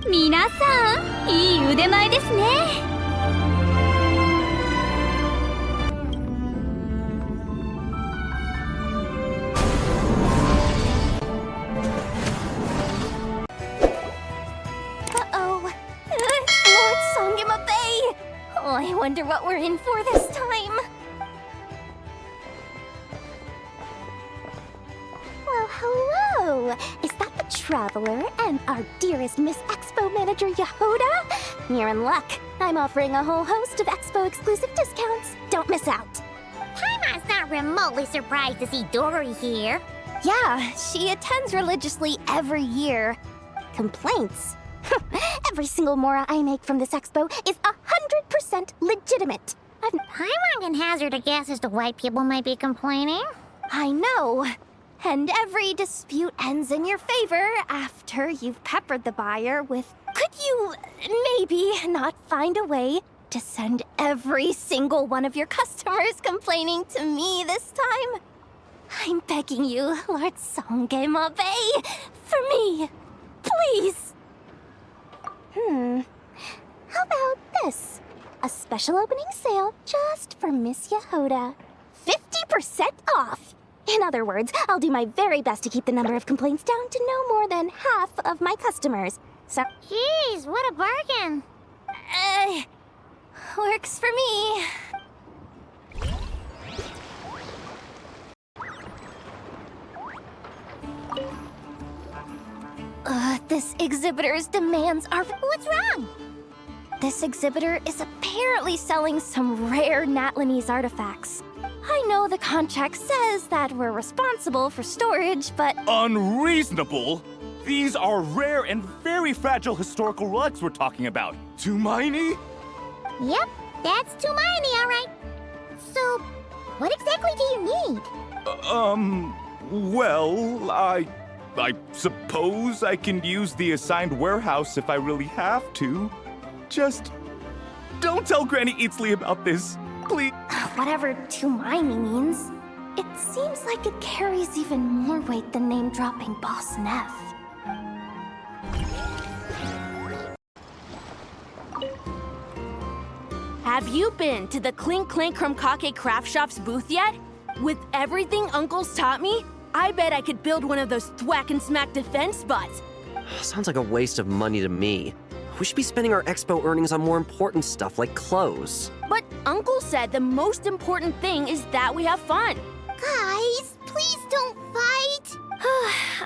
皆さん、いい腕前ですね。Oh, I wonder what we're in for this time. Well, hello. Is that the Traveler and our dearest Miss Expo Manager Yehoda? You're in luck. I'm offering a whole host of Expo exclusive discounts. Don't miss out. Paimon's not remotely surprised to see Dory here. Yeah, she attends religiously every year. Complaints? Every single mora I make from this expo is 100% legitimate. Paimon can hazard a guess as to why people might be complaining. I know. And every dispute ends in your favor after you've peppered the buyer with, could you maybe not find a way to send every single one of your customers complaining to me this time? I'm begging you, Lord Songemabe, for me, please. How about this? A special opening sale just for Miss Yehoda. 50% off! In other words, I'll do my very best to keep the number of complaints down to no more than half of my customers. So... Jeez, what a bargain! Works for me. This exhibitor's demands are... What's wrong? This exhibitor is apparently selling some rare Natlanese artifacts. I know the contract says that we're responsible for storage, but... Unreasonable? These are rare and very fragile historical relics we're talking about. Too many? Yep, that's too many, all right. So, what exactly do you need? Well, I suppose I can use the assigned warehouse if I really have to. Just don't tell Granny Eatsley about this, please. Whatever Tumaini means, it seems like it carries even more weight than name-dropping Boss Neff. Have you been to the Clink Clink Krumkake Craft Shop's booth yet? With everything Uncle's taught me, I bet I could build one of those thwack and smack defense bots. Sounds like a waste of money to me. We should be spending our expo earnings on more important stuff like clothes. But Uncle said the most important thing is that we have fun. Guys, please don't fight.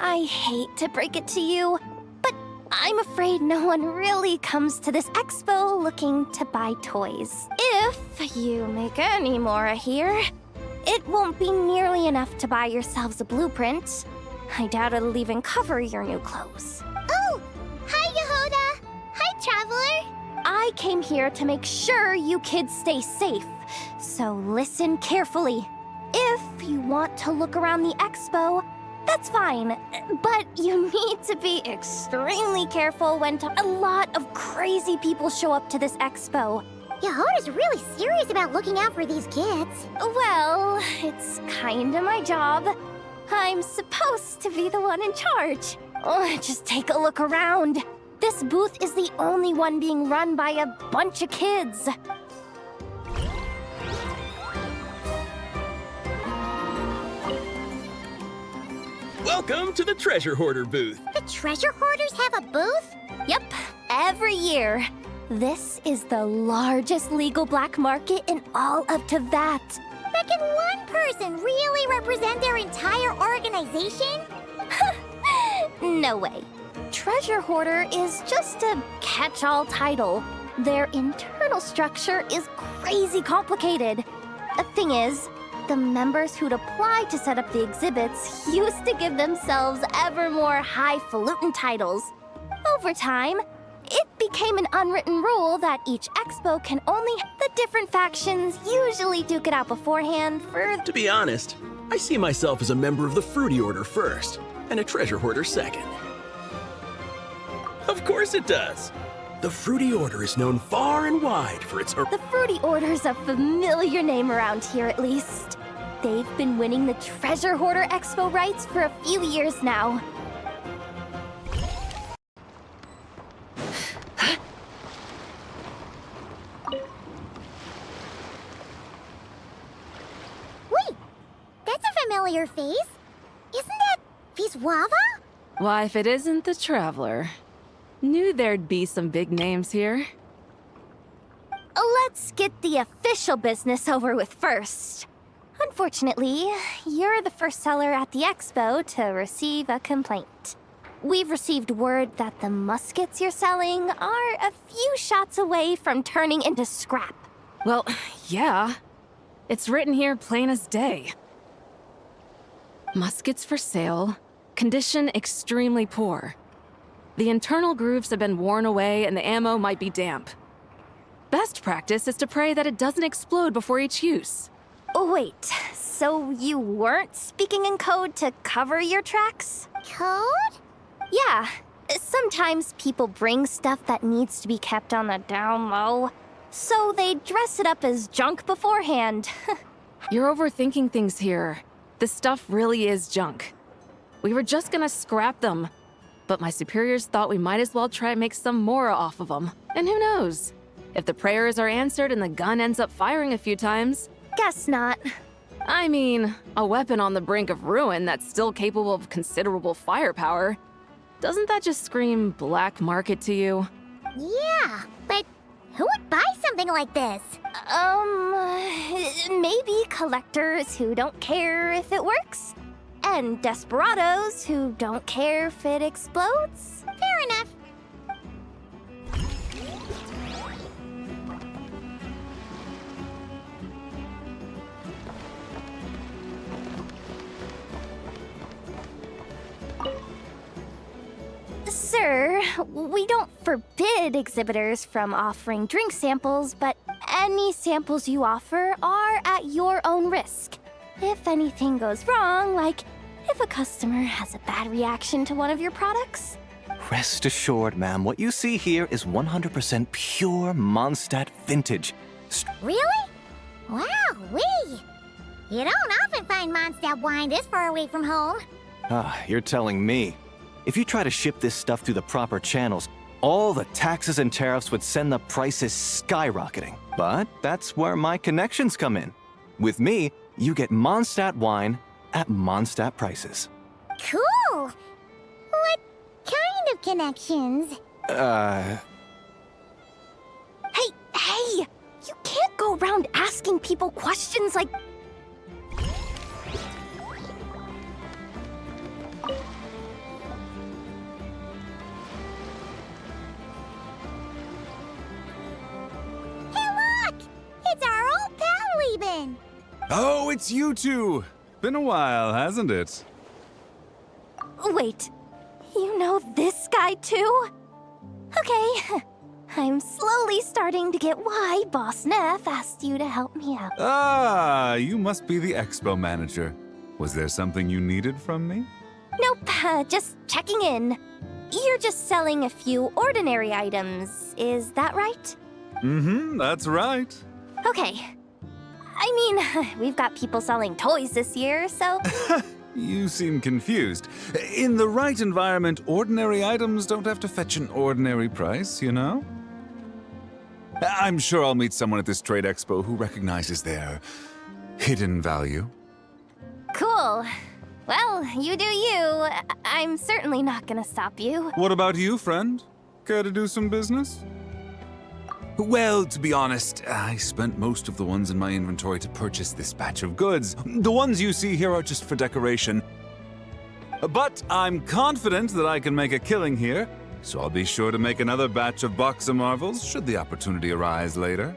I hate to break it to you, but I'm afraid no one really comes to this expo looking to buy toys. If you make any mora here, it won't be nearly enough to buy yourselves a blueprint. I doubt it'll even cover your new clothes. Oh, hi, Yehoda. Hi, Traveler. I came here to make sure you kids stay safe, so listen carefully. If you want to look around the expo, that's fine, but you need to be extremely careful when a lot of crazy people show up to this expo. Yehoda's really serious about looking out for these kids. Well, it's kinda my job. I'm supposed to be the one in charge. Just take a look around. This booth is the only one being run by a bunch of kids. Welcome to the Treasure Hoarder booth. The Treasure Hoarders have a booth? Yep, every year. This is the largest legal black market in all of Teyvat. But can one person really represent their entire organization? No way. Treasure Hoarder is just a catch-all title. Their internal structure is crazy complicated. The thing is, the members who'd apply to set up the exhibits used to give themselves ever more highfalutin titles. Over time, it became an unwritten rule that each expo can only... The different factions usually duke it out beforehand for... To be honest, I see myself as a member of the Fruity Order first, and a Treasure Hoarder second. Of course it does. The Fruity Order is known far and wide for its... The Fruity Order's a familiar name around here, at least. They've been winning the Treasure Hoarder Expo rights for a few years now. familiar face. Isn't that Viswava? Why, if it isn't the Traveler. Knew there'd be some big names here. Let's get the official business over with first. Unfortunately, you're the first seller at the expo to receive a complaint. We've received word that the muskets you're selling are a few shots away from turning into scrap. Well, yeah. It's written here plain as day. Muskets for sale. Condition extremely poor. The internal grooves have been worn away and the ammo might be damp. Best practice is to pray that it doesn't explode before each use. Oh, wait, so you weren't speaking in code to cover your tracks? Code? Yeah, sometimes people bring stuff that needs to be kept on the down low, so they dress it up as junk beforehand. You're overthinking things here. This stuff really is junk. We were just gonna scrap them, but my superiors thought we might as well try and make some more off of them. And who knows? If the prayers are answered and the gun ends up firing a few times... Guess not. I mean, a weapon on the brink of ruin that's still capable of considerable firepower. Doesn't that just scream black market to you? Yeah, but who would buy something like this? Maybe collectors who don't care if it works. And desperados who don't care if it explodes. Fair enough. Sir, we don't forbid exhibitors from offering drink samples, but any samples you offer are at your own risk. If anything goes wrong, like if a customer has a bad reaction to one of your products. Rest assured, ma'am, what you see here is 100% pure Mondstadt vintage. Really? Wow-wee! You don't often find Mondstadt wine this far away from home. You're telling me. If you try to ship this stuff through the proper channels, all the taxes and tariffs would send the prices skyrocketing. But that's where my connections come in. With me, you get Mondstadt wine at Mondstadt prices. Cool! What kind of connections? Hey! You can't go around asking people questions like... It's our old pal, Lupin! Oh, it's you two! Been a while, hasn't it? Wait, you know this guy too? Okay, I'm slowly starting to get why Boss Neff asked you to help me out. Ah, you must be the expo manager. Was there something you needed from me? Nope, just checking in. You're just selling a few ordinary items, is that right? Mm-hmm, that's right. Okay. I mean, we've got people selling toys this year, so... You seem confused. In the right environment, ordinary items don't have to fetch an ordinary price, you know? I'm sure I'll meet someone at this trade expo who recognizes their hidden value. Cool. Well, you do you. I'm certainly not gonna stop you. What about you, friend? Care to do some business? Well, to be honest, I spent most of the ones in my inventory to purchase this batch of goods. The ones you see here are just for decoration. But I'm confident that I can make a killing here, so I'll be sure to make another batch of Boxa Marvels should the opportunity arise later.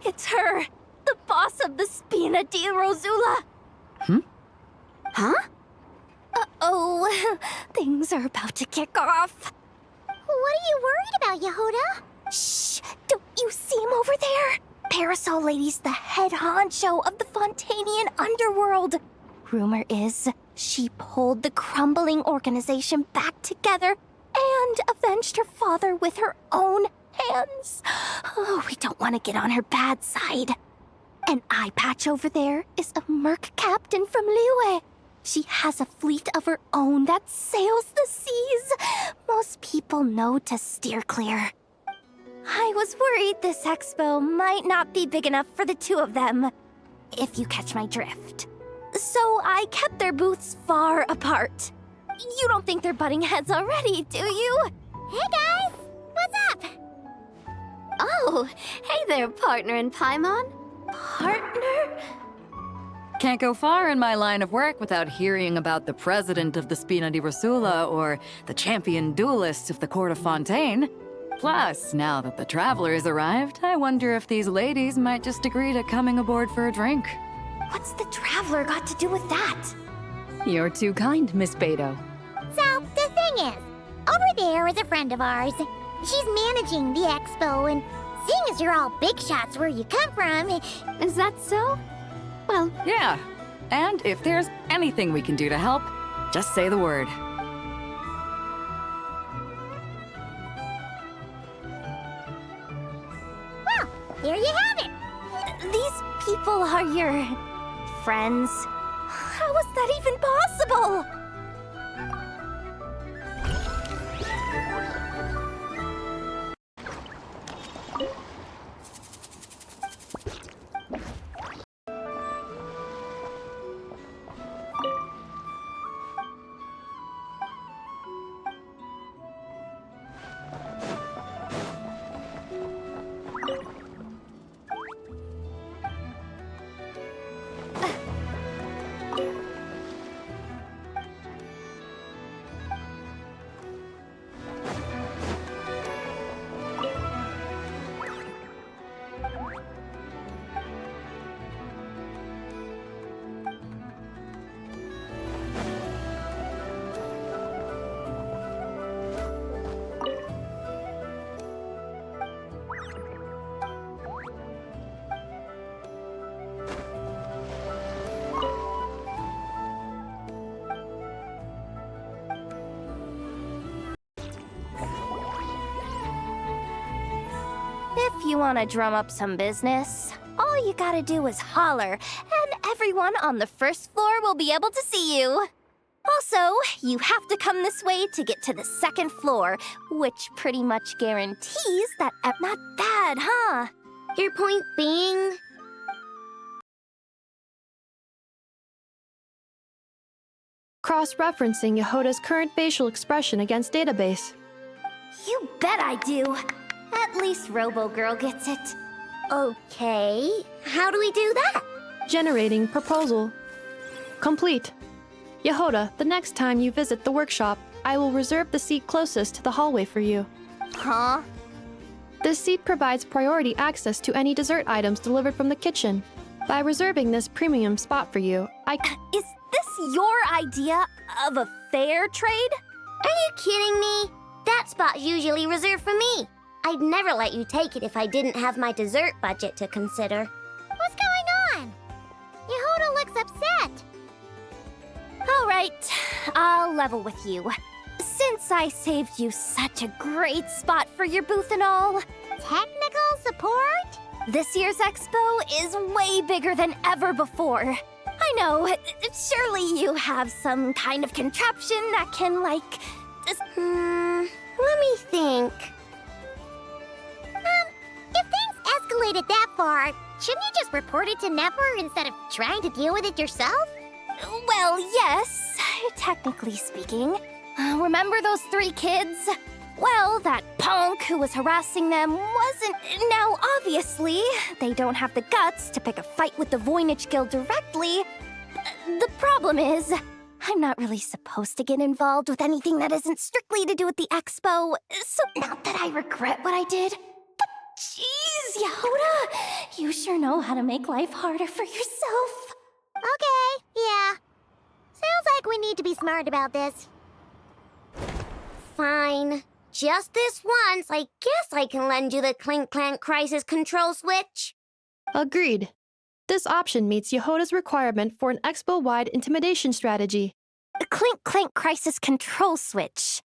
It's her! The boss of the Spina di Rosula! Huh? Uh-oh, things are about to kick off. What are you worried about, Yehuda? Shh! Don't you see him over there? Parasol Lady's the head honcho of the Fontanian underworld. Rumor is she pulled the crumbling organization back together and avenged her father with her own hands. Oh, we don't want to get on her bad side. An eye patch over there is a merc captain from LIŨ. She has a fleet of her own that sails the seas. Most people know to steer clear. I was worried this expo might not be big enough for the two of them, if you catch my drift. So I kept their booths far apart. You don't think they're butting heads already, do you? Hey guys, what's up? Oh, hey there, partner in Paimon. Partner? Can't go far in my line of work without hearing about the president of the Spina di Rosula or the champion duelists of the court of Fontaine. Plus, now that the traveler has arrived, I wonder if these ladies might just agree to coming aboard for a drink. What's the traveler got to do with that? You're too kind, Miss Beto. So, the thing is, over there is a friend of ours. She's managing the expo, and seeing as you're all big shots where you come from... Is that so? Well, Yeah, and if there's anything we can do to help, just say the word. Well, there you have it. These people are your... friends? How is that even possible? If you want to drum up some business, all you gotta do is holler, and everyone on the first floor will be able to see you. Also, you have to come this way to get to the second floor, which pretty much guarantees that... Not bad, huh? Your point being... Cross-referencing Yehoda's current facial expression against database. You bet I do. At least Robo-Girl gets it. Okay, how do we do that? Generating proposal. Complete. Yehoda, the next time you visit the workshop, I will reserve the seat closest to the hallway for you. Huh? This seat provides priority access to any dessert items delivered from the kitchen. By reserving this premium spot for you, Is this your idea of a fair trade? Are you kidding me? That spot's usually reserved for me. I'd never let you take it if I didn't have my dessert budget to consider. What's going on? Yehoda looks upset. All right, I'll level with you. Since I saved you such a great spot for your booth and all, Technical support? this year's expo is way bigger than ever before. I know, surely you have some kind of contraption that can, like... Let me think. If things escalated that far, shouldn't you just report it to Never instead of trying to deal with it yourself? Well, yes, technically speaking. Remember those 3 kids? Well, that punk who was harassing them wasn't... Now, obviously, they don't have the guts to pick a fight with the Voynich Guild directly. The problem is, I'm not really supposed to get involved with anything that isn't strictly to do with the expo, so not that I regret what I did. But jeez, Yehoda, you sure know how to make life harder for yourself. Okay, yeah. Sounds like we need to be smart about this. Fine. Just this once, I guess I can lend you the Clink Clank Crisis Control Switch. agreed. This option meets Yehoda's requirement for an expo-wide intimidation strategy. Clink Clank Crisis Control Switch.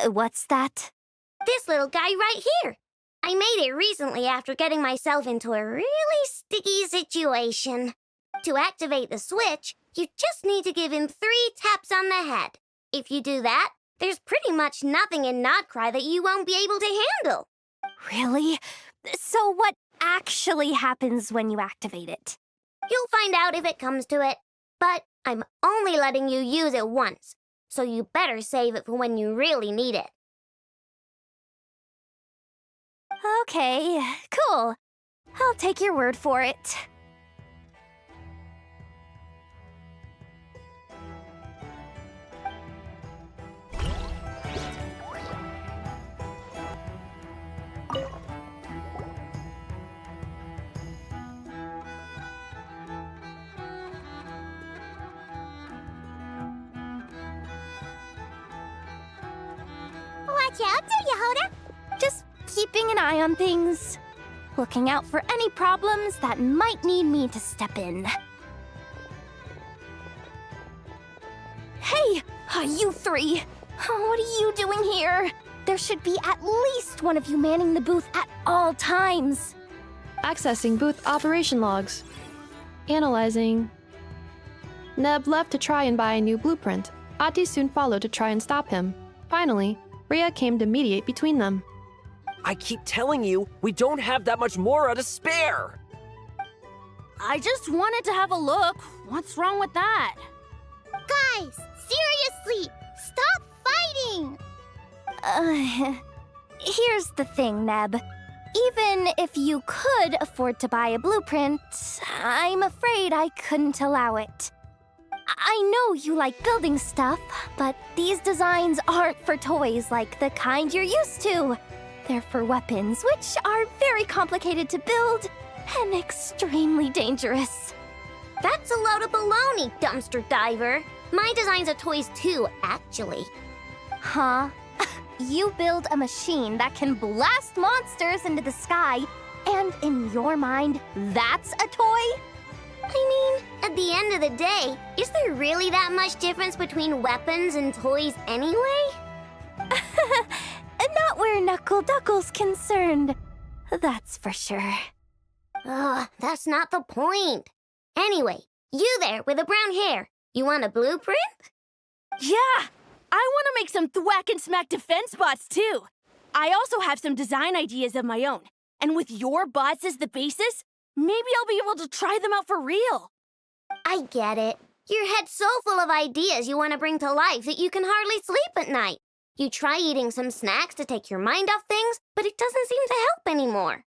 What's that? This little guy right here. I made it recently after getting myself into a really sticky situation. To activate the switch, you just need to give him 3 taps on the head. If you do that, there's pretty much nothing in Nodcry that you won't be able to handle. Really? So what actually happens when you activate it? You'll find out if it comes to it, but I'm only letting you use it once, so you better save it for when you really need it. Okay, cool. I'll take your word for it. Watch out there, Yehoda! Just keeping an eye on things. Looking out for any problems that might need me to step in. Hey, you 3! What are you doing here? There should be at least one of you manning the booth at all times. Accessing booth operation logs. Analyzing. Neb left to try and buy a new blueprint. Ati soon followed to try and stop him. Finally, Rhea came to mediate between them. I keep telling you, we don't have that much Mora to spare! I just wanted to have a look. What's wrong with that? Guys, seriously, stop fighting! Here's the thing, Neb. Even if you could afford to buy a blueprint, I'm afraid I couldn't allow it. I know you like building stuff, but these designs aren't for toys like the kind you're used to. They're for weapons, which are very complicated to build and extremely dangerous. That's a load of baloney, dumpster diver. My designs are toys too, actually. Huh? You build a machine that can blast monsters into the sky, and in your mind, that's a toy? I mean, at the end of the day, is there really that much difference between weapons and toys anyway? Not where Knuckle Duckle's concerned, that's for sure. Ugh, that's not the point. Anyway, you there with the brown hair, you want a blueprint? Yeah! I want to make some thwack and smack defense bots too. I also have some design ideas of my own. And with your bots as the basis, maybe I'll be able to try them out for real. I get it. Your head's so full of ideas you want to bring to life that you can hardly sleep at night. You try eating some snacks to take your mind off things, but it doesn't seem to help anymore.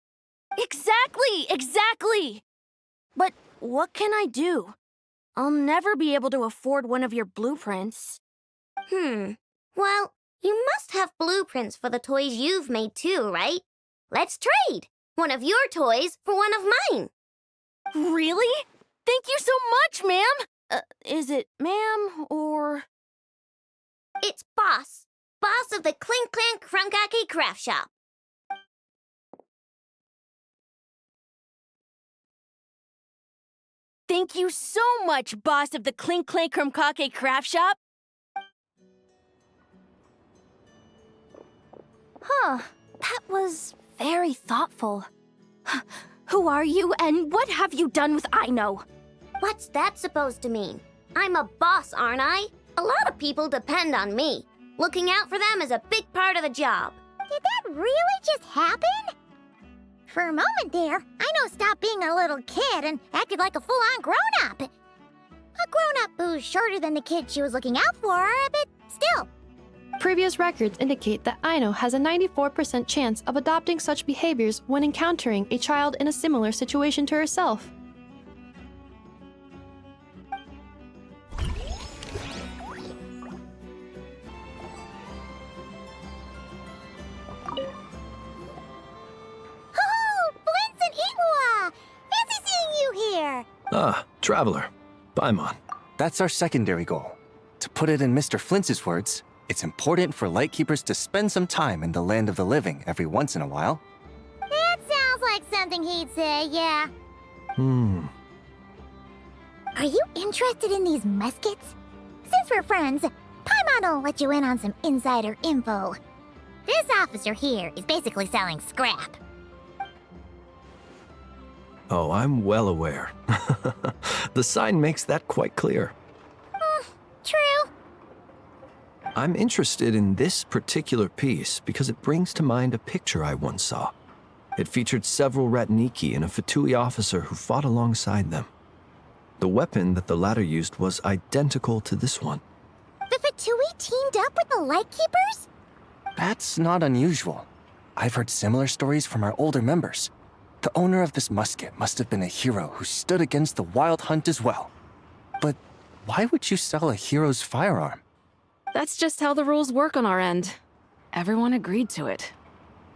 Exactly! But what can I do? I'll never be able to afford one of your blueprints. Well, you must have blueprints for the toys you've made too, right? Let's trade! One of your toys for one of mine. Really? Thank you so much, ma'am! Is it ma'am or... It's Boss. Boss of the Clink Clank Crunkaki Craft Shop. Thank you so much, boss of the Clink Clank Crunkaki Craft Shop. Huh, that was very thoughtful. Who are you, and what have you done with Aino? What's that supposed to mean? I'm a boss, aren't I? A lot of people depend on me. Looking out for them is a big part of the job. Did that really just happen? For a moment there, Aino stopped being a little kid and acted like a full-on grown-up. A grown-up who's shorter than the kid she was looking out for, but still. Previous records indicate that Aino has a 94% chance of adopting such behaviors when encountering a child in a similar situation to herself. Ah, Traveler. Paimon. That's our secondary goal. To put it in Mr. Flintz's words, it's important for Lightkeepers to spend some time in the land of the living every once in a while. That sounds like something he'd say, yeah. Are you interested in these muskets? Since we're friends, Paimon will let you in on some insider info. This officer here is basically selling scrap. Oh, I'm well aware. The sign makes that quite clear. True. I'm interested in this particular piece because it brings to mind a picture I once saw. It featured several Ratniki and a Fatui officer who fought alongside them. The weapon that the latter used was identical to this one. The Fatui teamed up with the Lightkeepers? That's not unusual. I've heard similar stories from our older members. The owner of this musket must have been a hero who stood against the Wild Hunt as well. But why would you sell a hero's firearm? That's just how the rules work on our end. Everyone agreed to it.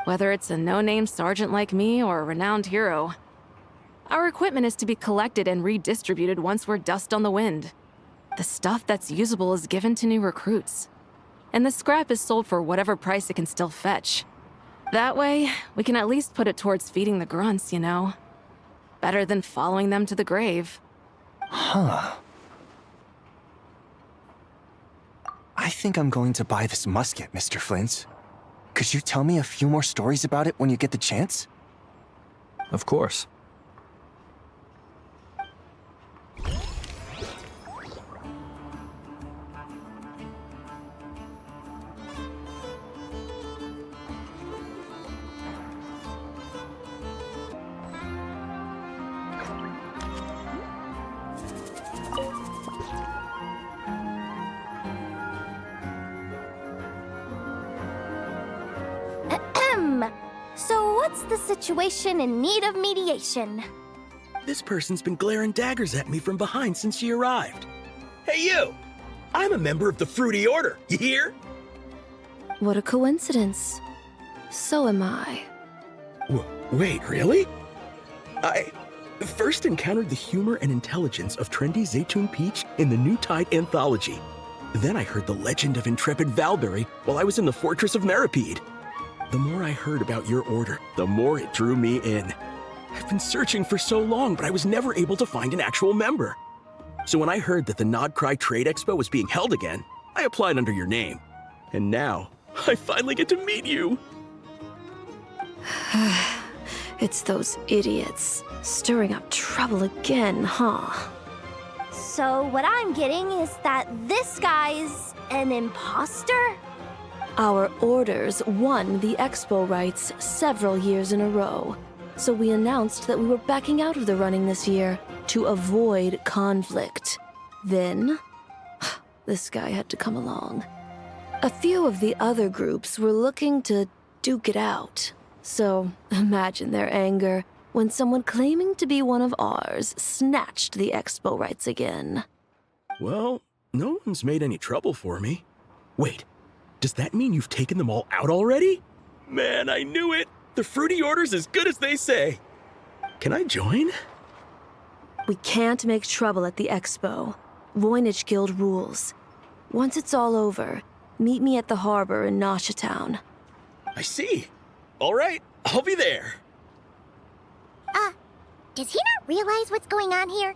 Whether it's a no-name sergeant like me or a renowned hero. Our equipment is to be collected and redistributed once we're dust on the wind. The stuff that's usable is given to new recruits. And the scrap is sold for whatever price it can still fetch. That way, we can at least put it towards feeding the grunts, you know? Better than following them to the grave. Huh. I think I'm going to buy this musket, Mr. Flint. Could you tell me a few more stories about it when you get the chance? Of course. So what's the situation in need of mediation? This person's been glaring daggers at me from behind since she arrived. Hey, you! I'm a member of the Fruity Order, you hear? What a coincidence. So am I. Wait, really? I first encountered the humor and intelligence of trendy Zaytoon Peach in the New Tide anthology. Then I heard the legend of intrepid Valberry while I was in the Fortress of Meripede. The more I heard about your order, the more it drew me in. I've been searching for so long, but I was never able to find an actual member. So when I heard that the Nodcry Trade Expo was being held again, I applied under your name. And now, I finally get to meet you. It's those idiots. Stirring up trouble again, huh? So what I'm getting is that this guy's an imposter? Our orders won the expo rights several years in a row, so we announced that we were backing out of the running this year to avoid conflict. Then, this guy had to come along. A few of the other groups were looking to duke it out, so imagine their anger when someone claiming to be one of ours snatched the expo rights again. Well, no one's made any trouble for me. Wait. Does that mean you've taken them all out already? Man, I knew it! The Fruity Order's as good as they say. Can I join? We can't make trouble at the expo. Voynich Guild rules. Once it's all over, meet me at the harbor in Nasha Town. I see. All right, I'll be there. Does he not realize what's going on here?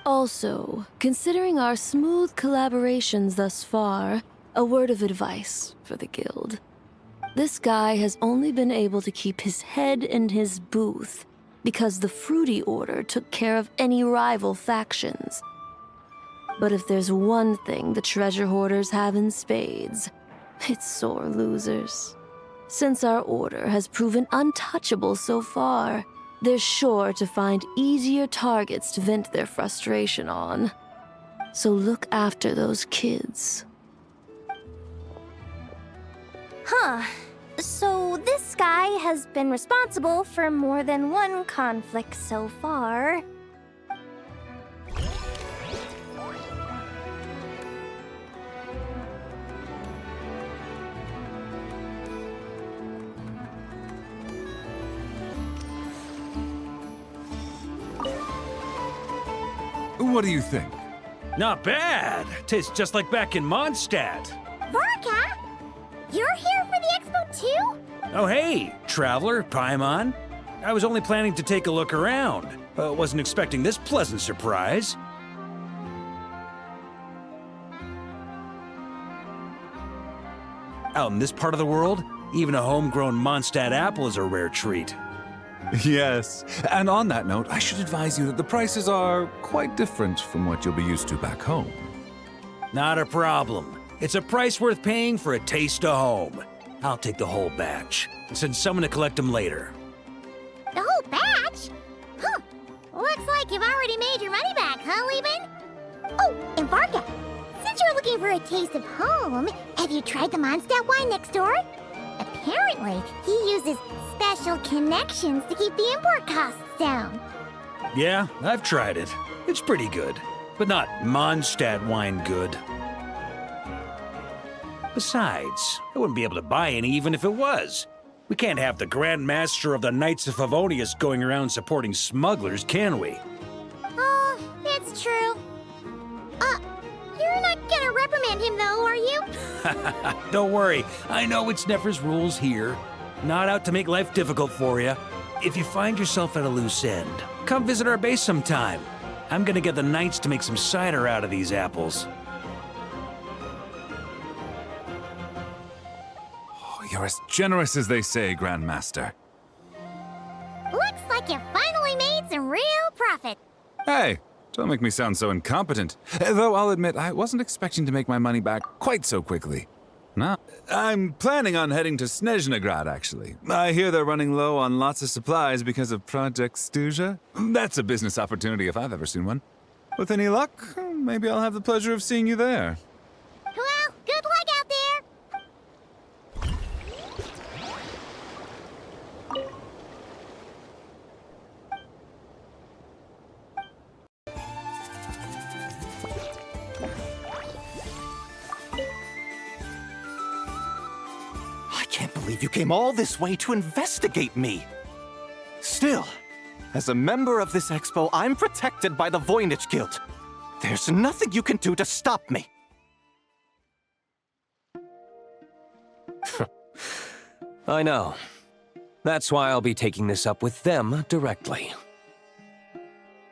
Also, considering our smooth collaborations thus far, a word of advice for the guild. This guy has only been able to keep his head in his booth because the Fruity Order took care of any rival factions. But if there's one thing the treasure hoarders have in spades, it's sore losers. Since our order has proven untouchable so far, they're sure to find easier targets to vent their frustration on. So look after those kids. Huh. So this guy has been responsible for more than one conflict so far. What do you think? Not bad. Tastes just like back in Mondstadt. Vorka? You're here for the expo too? Oh hey, Traveler, Paimon. I was only planning to take a look around. Wasn't expecting this pleasant surprise. Out in this part of the world, even a homegrown Mondstadt apple is a rare treat. Yes, and on that note, I should advise you that the prices are quite different from what you'll be used to back home. Not a problem. It's a price worth paying for a taste of home. I'll take the whole batch and send someone to collect them later. The whole batch? Huh. Looks like you've already made your money back, huh, Levin? Oh, and Varga, since you're looking for a taste of home, have you tried the Mondstadt wine next door? Apparently, he uses special connections to keep the import costs down. Yeah, I've tried it. It's pretty good, but not Mondstadt wine good. Besides, I wouldn't be able to buy any even if it was. We can't have the Grand Master of the Knights of Favonius going around supporting smugglers, can we? Oh, it's true. You're not gonna reprimand him though, are you? Don't worry, I know it's Nefer's rules here. Not out to make life difficult for you. If you find yourself at a loose end, come visit our base sometime. I'm gonna get the Knights to make some cider out of these apples. You're as generous as they say, Grandmaster. Looks like you finally made some real profit. Hey, don't make me sound so incompetent. Though I'll admit, I wasn't expecting to make my money back quite so quickly. No, I'm planning on heading to Snezhnograd, actually. I hear they're running low on lots of supplies because of Project Stuja. That's a business opportunity if I've ever seen one. With any luck, maybe I'll have the pleasure of seeing you there. Well, good luck out there. I can't believe you came all this way to investigate me. Still, as a member of this expo, I'm protected by the Voynich Guild. There's nothing you can do to stop me. I know. That's why I'll be taking this up with them directly.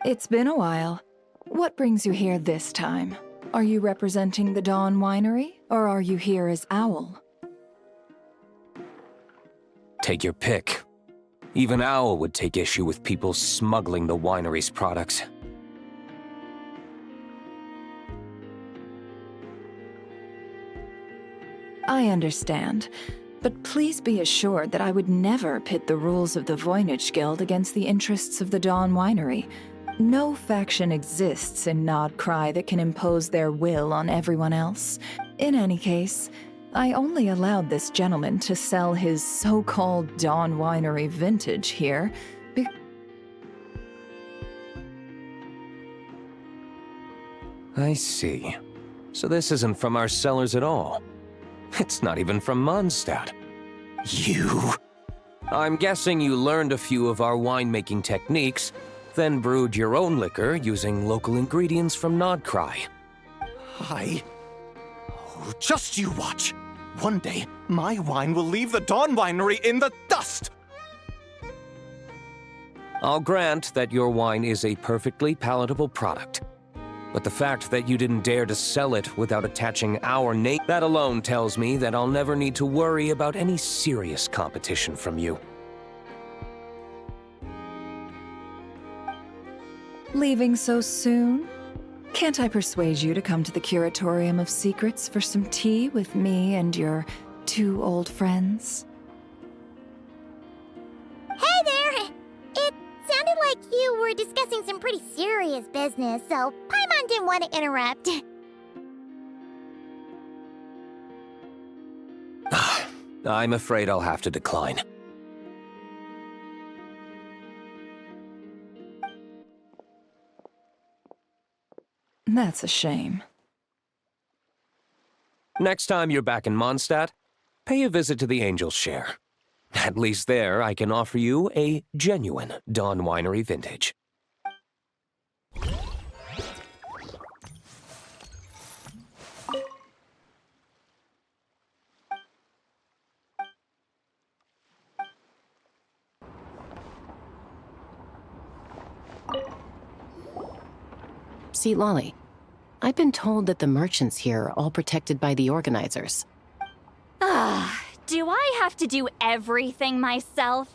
It's been a while. What brings you here this time? Are you representing the Dawn Winery, or are you here as Owl? Take your pick. Even Owl would take issue with people smuggling the winery's products. I understand, but please be assured that I would never pit the rules of the Voynich Guild against the interests of the Dawn Winery. No faction exists in Nodcry that can impose their will on everyone else. In any case, I only allowed this gentleman to sell his so-called Dawn Winery vintage here I see. So this isn't from our cellars at all. It's not even from Mondstadt. You? I'm guessing you learned a few of our winemaking techniques, then brewed your own liquor using local ingredients from Nodcry. Just you watch. One day, my wine will leave the Dawn Winery in the dust! I'll grant that your wine is a perfectly palatable product. But the fact that you didn't dare to sell it without attaching our name, that alone tells me that I'll never need to worry about any serious competition from you. Leaving so soon? Can't I persuade you to come to the Curatorium of Secrets for some tea with me and your two old friends? Hey there! It sounded like you were discussing some pretty serious business, so Paimon didn't want to interrupt. I'm afraid I'll have to decline. That's a shame. Next time you're back in Mondstadt, pay a visit to the Angel's Share. At least there, I can offer you a genuine Dawn Winery vintage. See, Lolly, I've been told that the merchants here are all protected by the organizers. Do I have to do everything myself?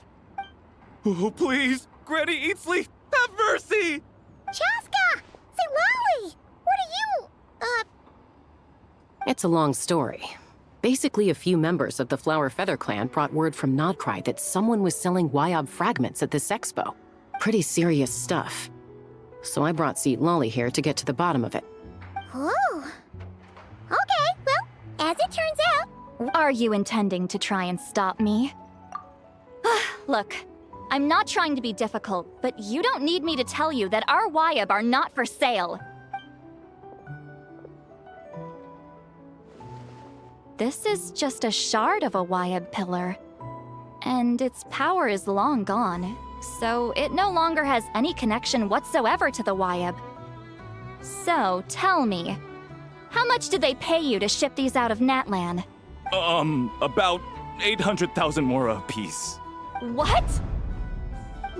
Oh, please, Granny Eatsley, have mercy! Chaska! Say, Lolly! What are you, It's a long story. Basically, a few members of the Flower Feather clan brought word from Nodcry that someone was selling Wyob fragments at this expo. Pretty serious stuff. So I brought Seat Lolly here to get to the bottom of it. Oh. Okay, well, as it turns out... Are you intending to try and stop me? Look, I'm not trying to be difficult, but you don't need me to tell you that our Wyob are not for sale. This is just a shard of a Wyob pillar, and its power is long gone, so it no longer has any connection whatsoever to the Wyob. So, tell me, how much did they pay you to ship these out of Natlan? About 800,000 more apiece. What?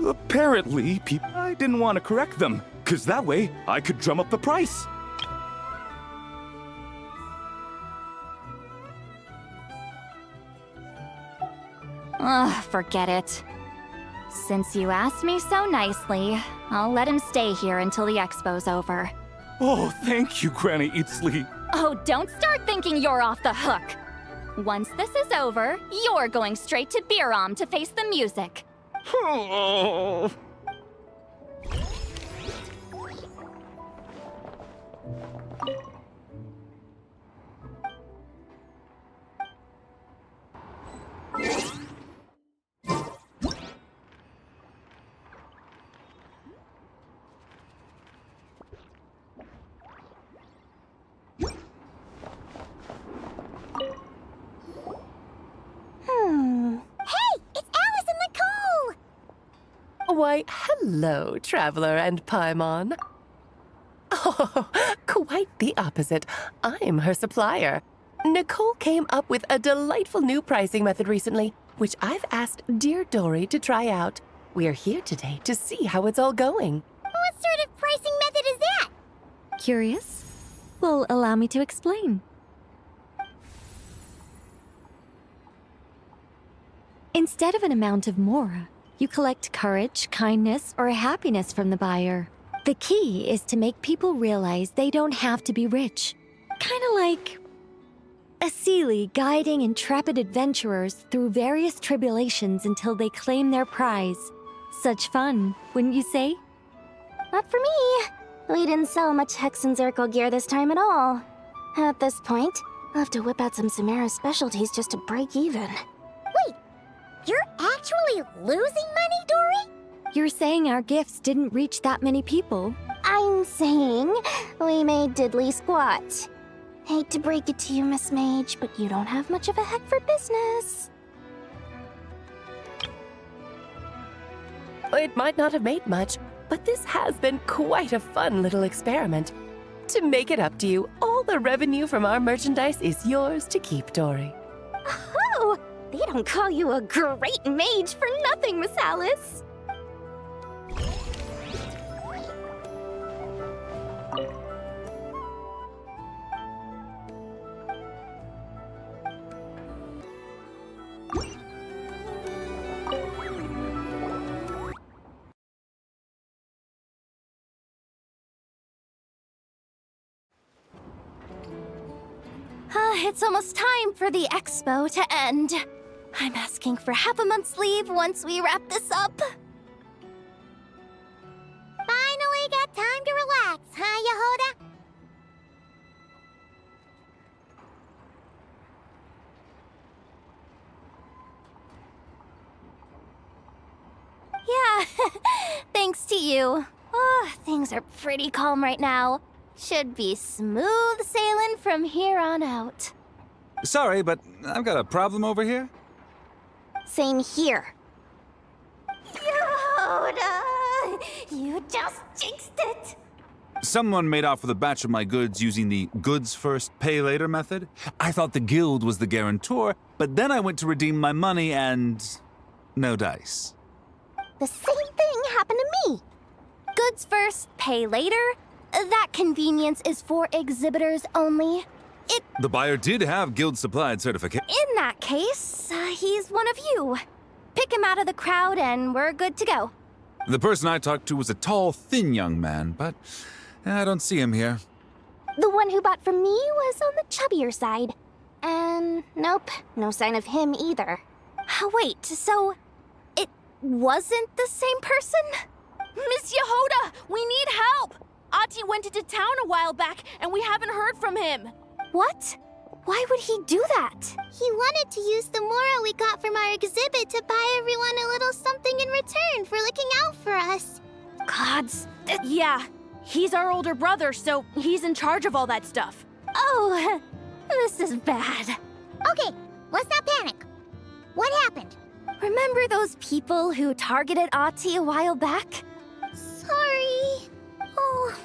Apparently, I didn't want to correct them, because that way I could drum up the price. Ugh, forget it. Since you asked me so nicely, I'll let him stay here until the expo's over. Oh, thank you, Granny Eatsley. Oh, don't start thinking you're off the hook. Once this is over, you're going straight to Biram to face the music. Oh. Hey, it's Alice and Nicole! Why, hello, Traveler and Paimon. Oh, quite the opposite. I'm her supplier. Nicole came up with a delightful new pricing method recently, which I've asked dear Dory to try out. We're here today to see how it's all going. What sort of pricing method is that? Curious? Well, allow me to explain. Instead of an amount of mora, you collect courage, kindness, or happiness from the buyer. The key is to make people realize they don't have to be rich. Kind of like a Sealy guiding intrepid adventurers through various tribulations until they claim their prize. Such fun, wouldn't you say? Not for me. We didn't sell much Hex and Zirkel gear this time at all. At this point, I'll have to whip out some Samara specialties just to break even. Wait, you're actually losing money, Dory? You're saying our gifts didn't reach that many people? I'm saying we made diddly squat. Hate to break it to you, Miss Mage, but you don't have much of a heck for business. It might not have made much, but this has been quite a fun little experiment. To make it up to you, all the revenue from our merchandise is yours to keep, Dory. Oh, they don't call you a great mage for nothing, Miss Alice. It's almost time for the expo to end. I'm asking for half a month's leave once we wrap this up. Finally got time to relax, huh, Yehoda? Yeah, thanks to you. Oh, things are pretty calm right now. Should be smooth sailing from here on out. Sorry, but I've got a problem over here. Same here. Yehoda! You just jinxed it! Someone made off with a batch of my goods using the goods first, pay later method. I thought the guild was the guarantor, but then I went to redeem my money and no dice. The same thing happened to me. Goods first, pay later? That convenience is for exhibitors only. The buyer did have guild-supplied certificate. In that case, he's one of you. pick him out of the crowd and we're good to go. The person I talked to was a tall, thin young man, but I don't see him here. The one who bought from me was on the chubbier side. And nope, no sign of him either. Wait, so it wasn't the same person? Miss Yehoda, we need help! Ahti went into town a while back, and we haven't heard from him. What? Why would he do that? He wanted to use the mora we got from our exhibit to buy everyone a little something in return for looking out for us. Gods. Yeah, he's our older brother, so he's in charge of all that stuff. Oh, this is bad. Okay, let's not panic. What happened? Remember those people who targeted Ahti a while back? Sorry. Oh,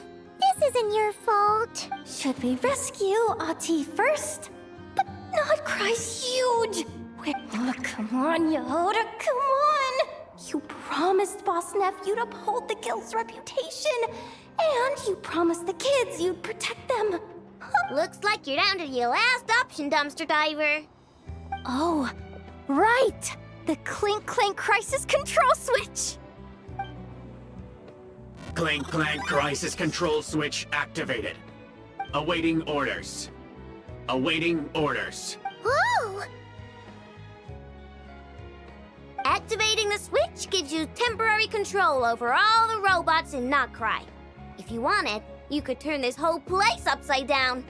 this isn't your fault. Should we rescue Ahti first? But Nodcry's huge. Wait, come on, Yehoda, come on. You promised Boss Nephew to uphold the guild's reputation. And you promised the kids you'd protect them. Looks like you're down to your last option, dumpster diver. Oh, right. The Clink Clank Crisis Control Switch! Clink Clank Crisis Control Switch activated. Awaiting orders. Awaiting orders. Whoa! Activating the switch gives you temporary control over all the robots in Nodcry. If you wanted, you could turn this whole place upside down.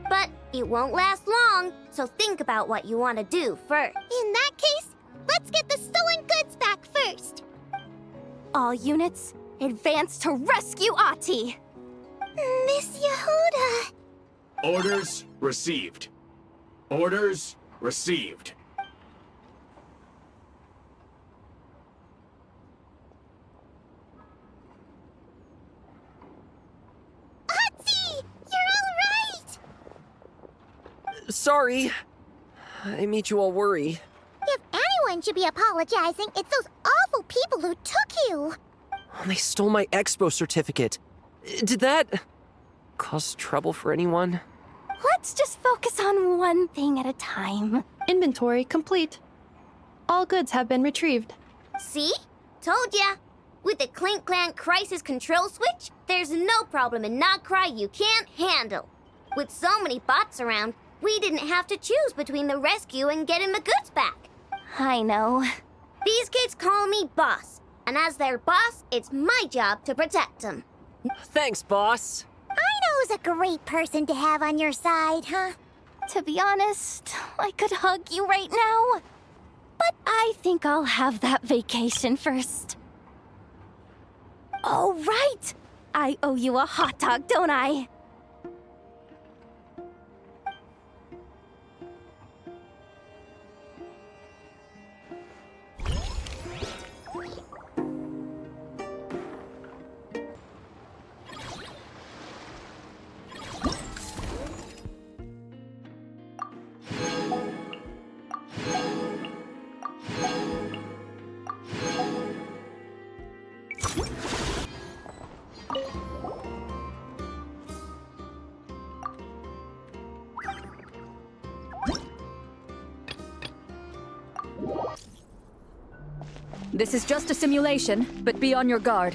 But it won't last long, so think about what you want to do first. In that case, let's get the stolen goods back first. All units, advance to rescue Ahti. Miss Yehoda. Orders received. Orders received. Ahti! You're all right! Sorry. I made you all worry. If anyone should be apologizing, it's those awful people who took you. They stole my expo certificate. Did that cause trouble for anyone? Let's just focus on one thing at a time. Inventory complete. All goods have been retrieved. See? Told ya. With the Clink Clank Crisis Control Switch, there's no problem in Nodcry you can't handle. With so many bots around, we didn't have to choose between the rescue and getting the goods back. I know. These kids call me boss, and as their boss, it's my job to protect them. Thanks, boss. I know who's a great person to have on your side, huh? To be honest, I could hug you right now. But I think I'll have that vacation first. Oh, right! I owe you a hot dog, don't I? This is just a simulation, but be on your guard.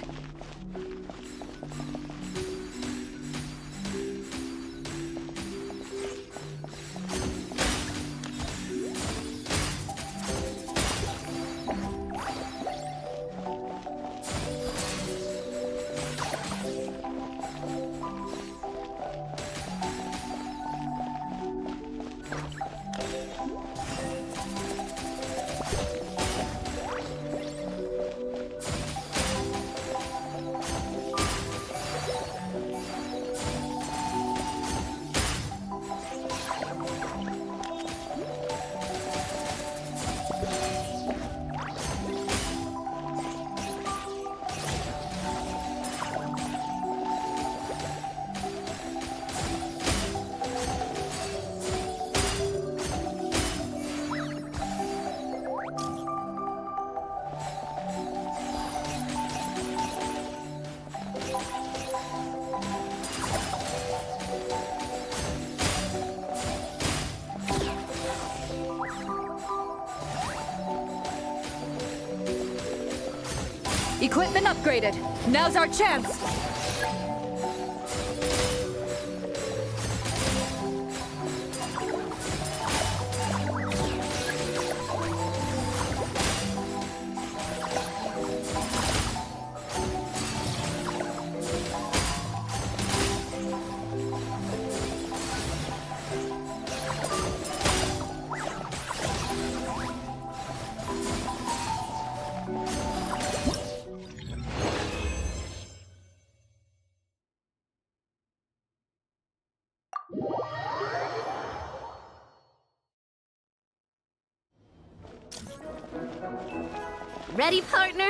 Equipment upgraded. Now's our chance. Ready, partner?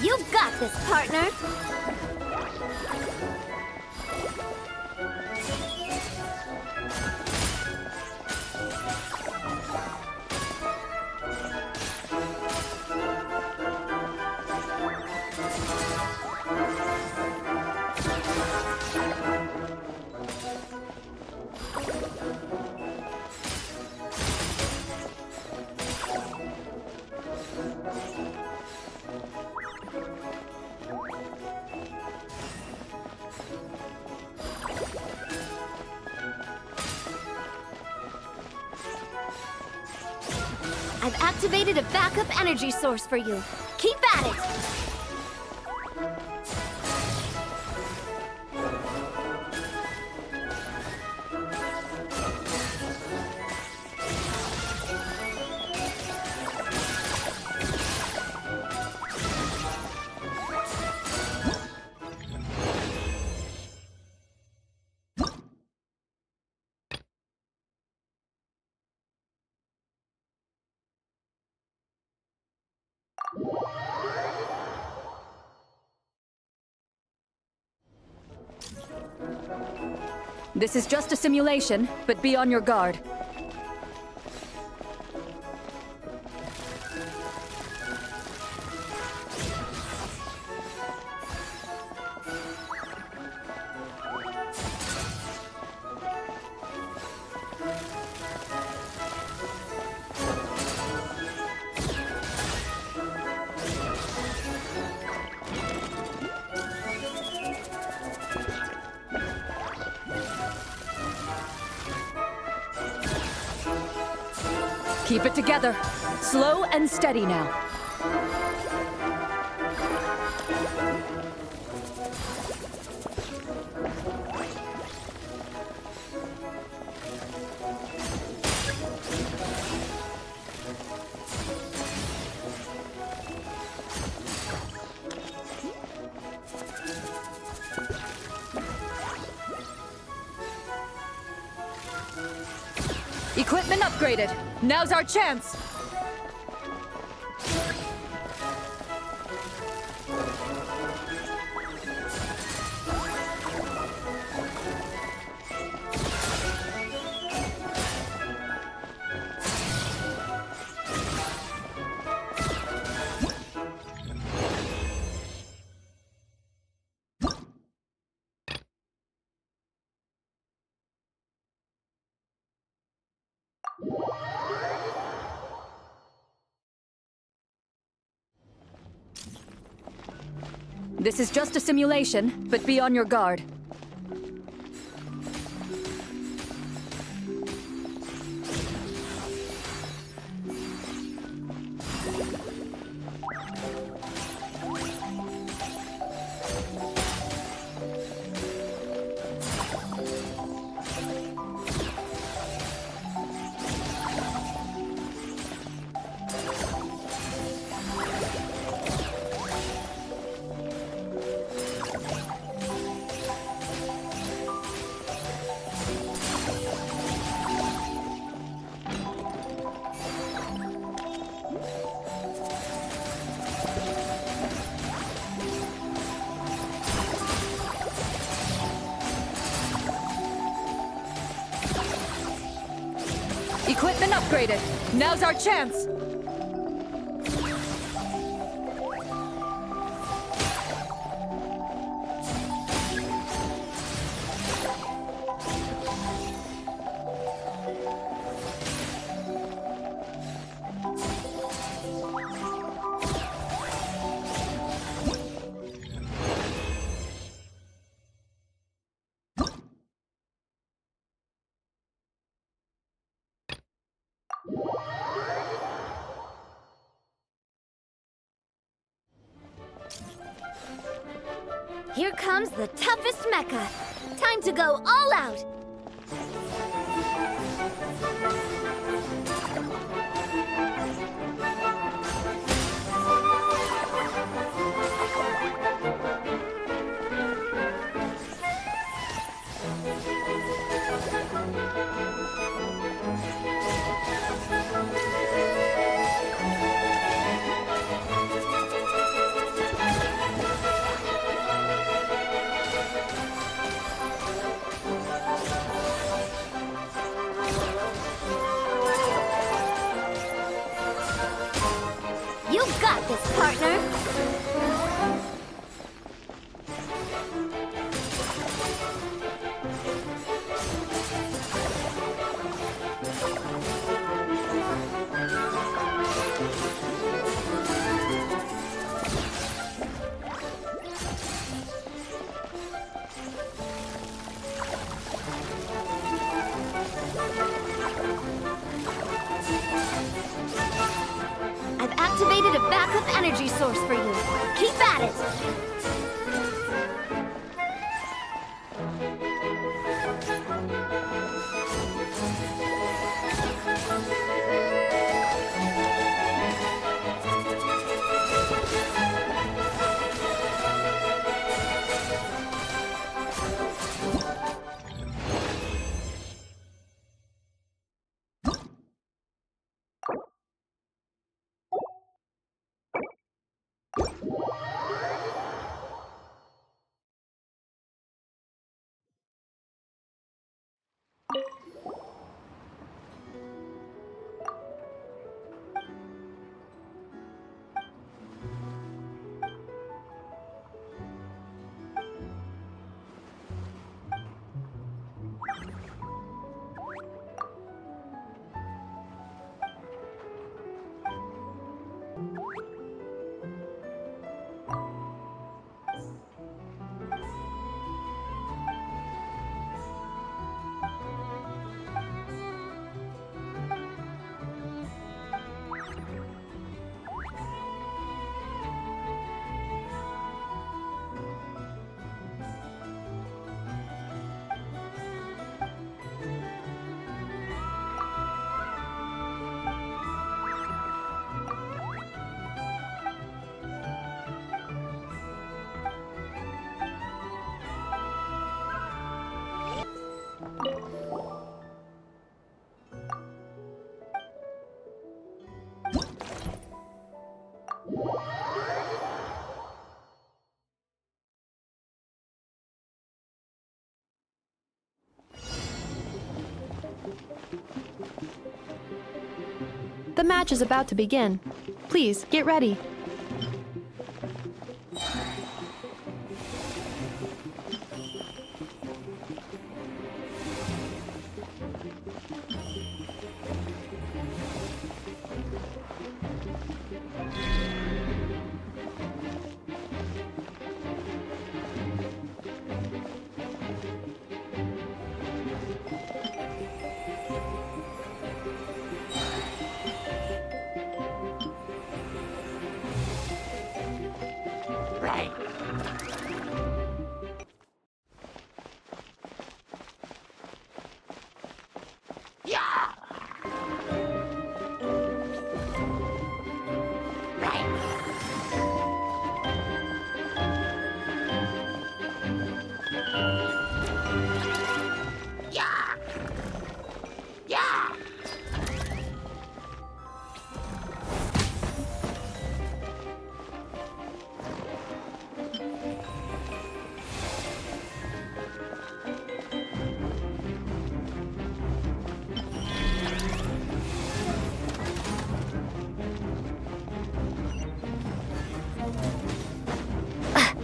You've got this, partner! I've activated a backup energy source for you. Keep at it! This is just a simulation, but be on your guard. Keep it together. Slow and steady now. Equipment upgraded. Now's our chance. This is just a simulation, but be on your guard. Equipment upgraded. Now's our chance. Here comes the toughest mecha. Time to go all out. You got this, partner! I've activated a backup energy source for you. Keep at it! The match is about to begin. Please, get ready.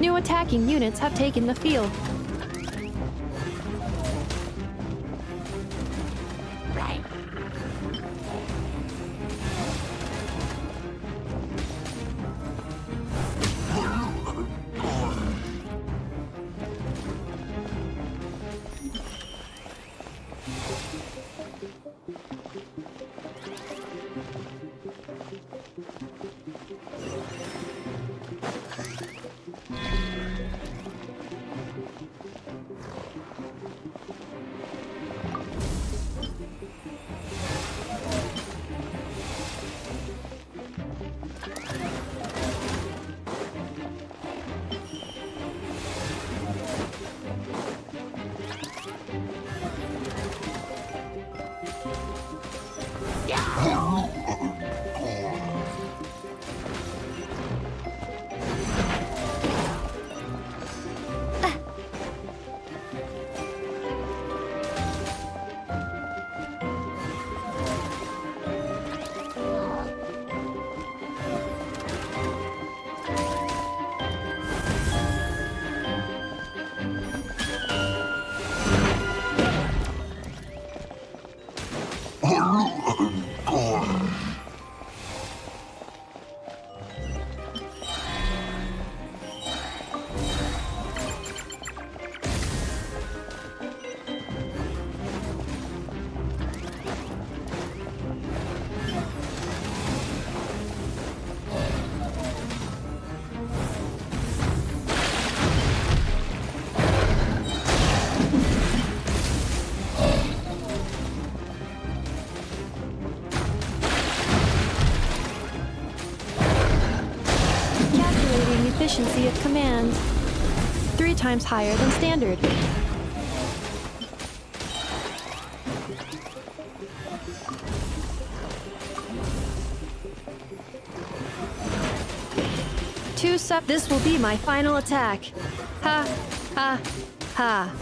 New attacking units have taken the field. Efficiency of command. 3 times higher than standard. This will be my final attack. Ha, ha, ha.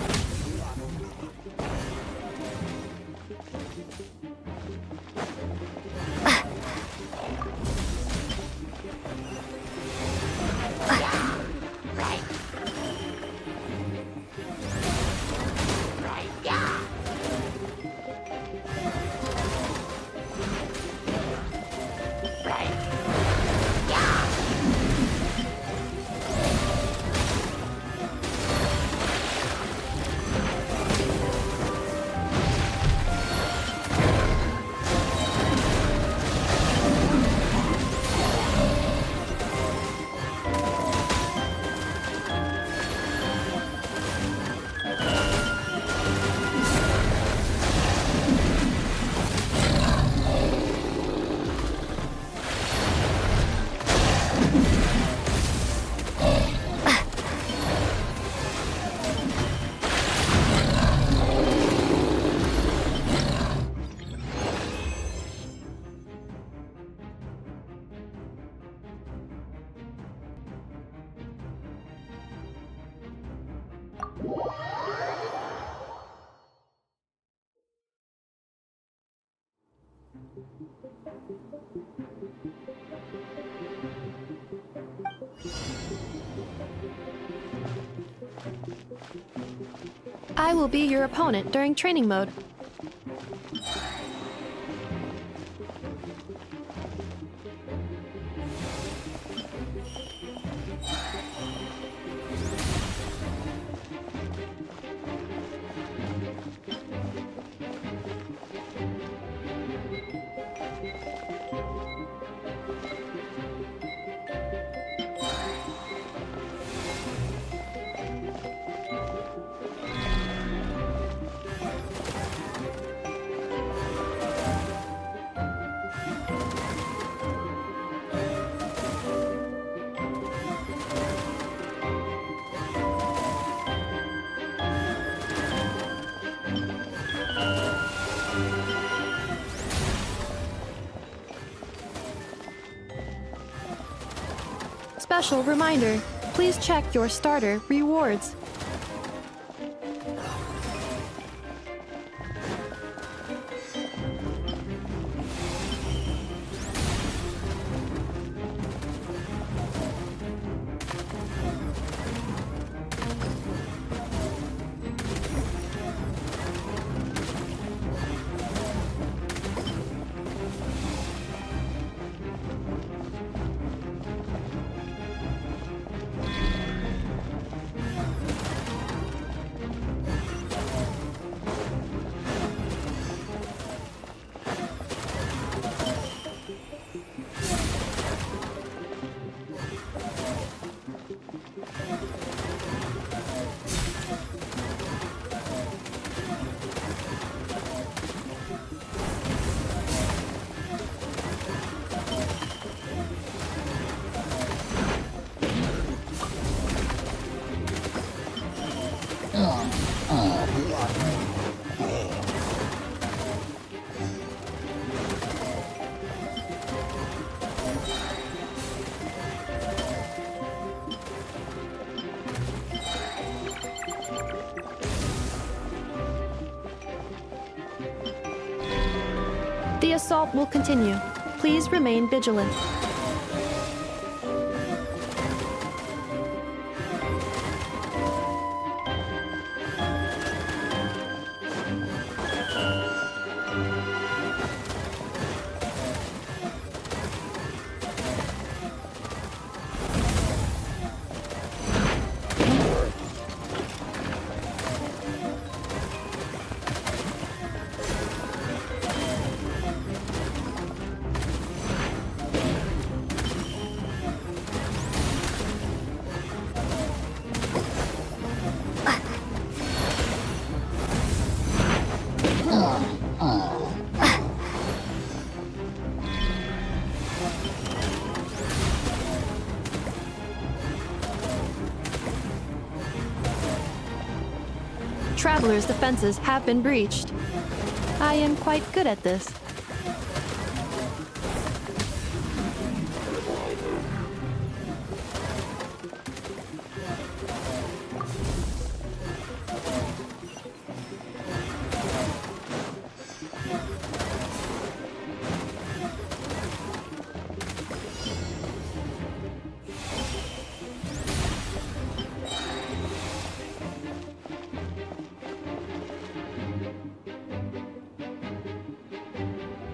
I will be your opponent during training mode. Special reminder, please check your starter rewards. The assault will continue. Please remain vigilant. Traveler's defenses have been breached. I am quite good at this.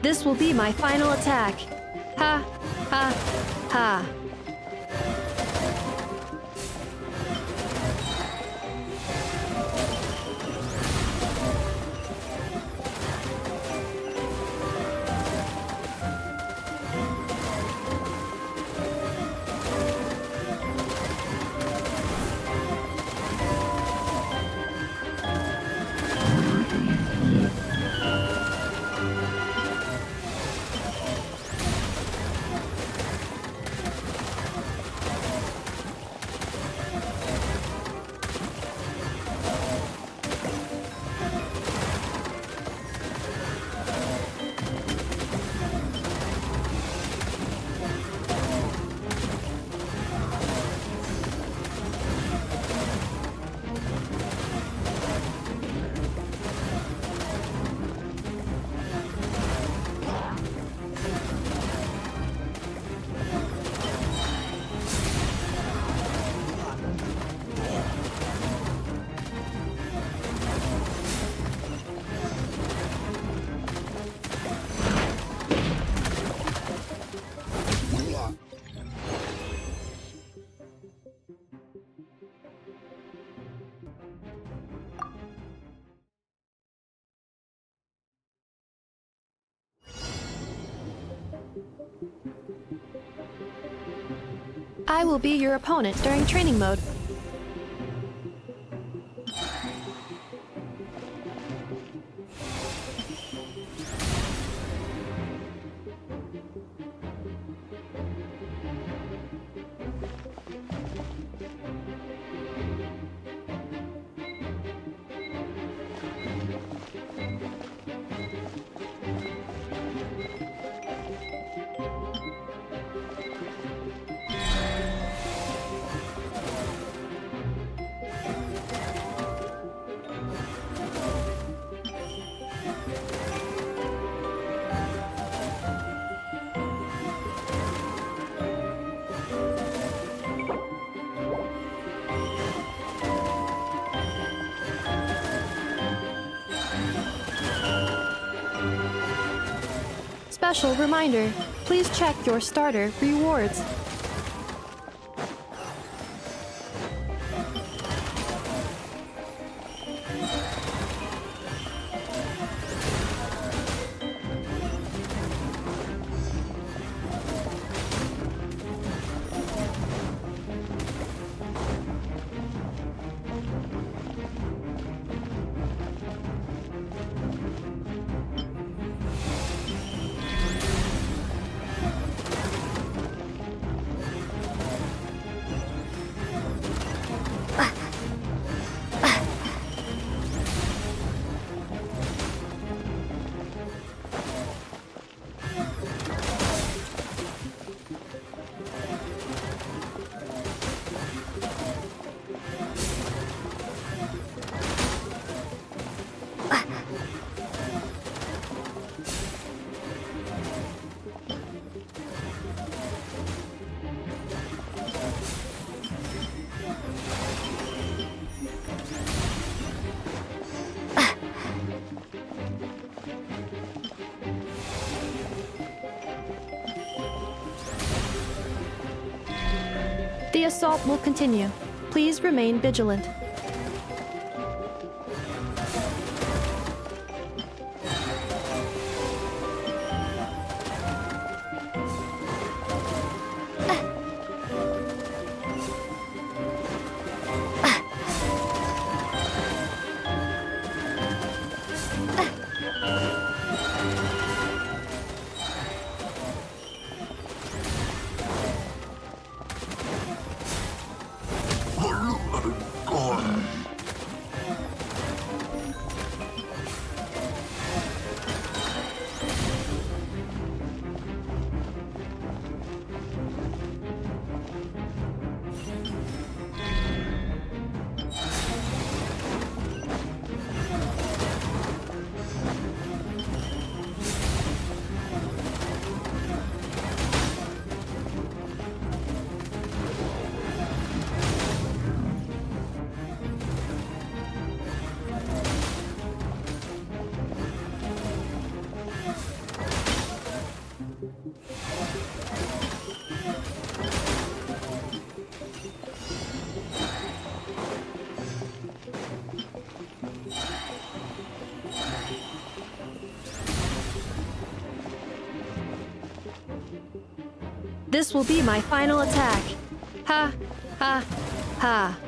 This will be my final attack. Ha, ha, ha. I will be your opponent during training mode. Special reminder, please check your starter rewards. The assault will continue. Please remain vigilant. This will be my final attack. Ha, ha, ha.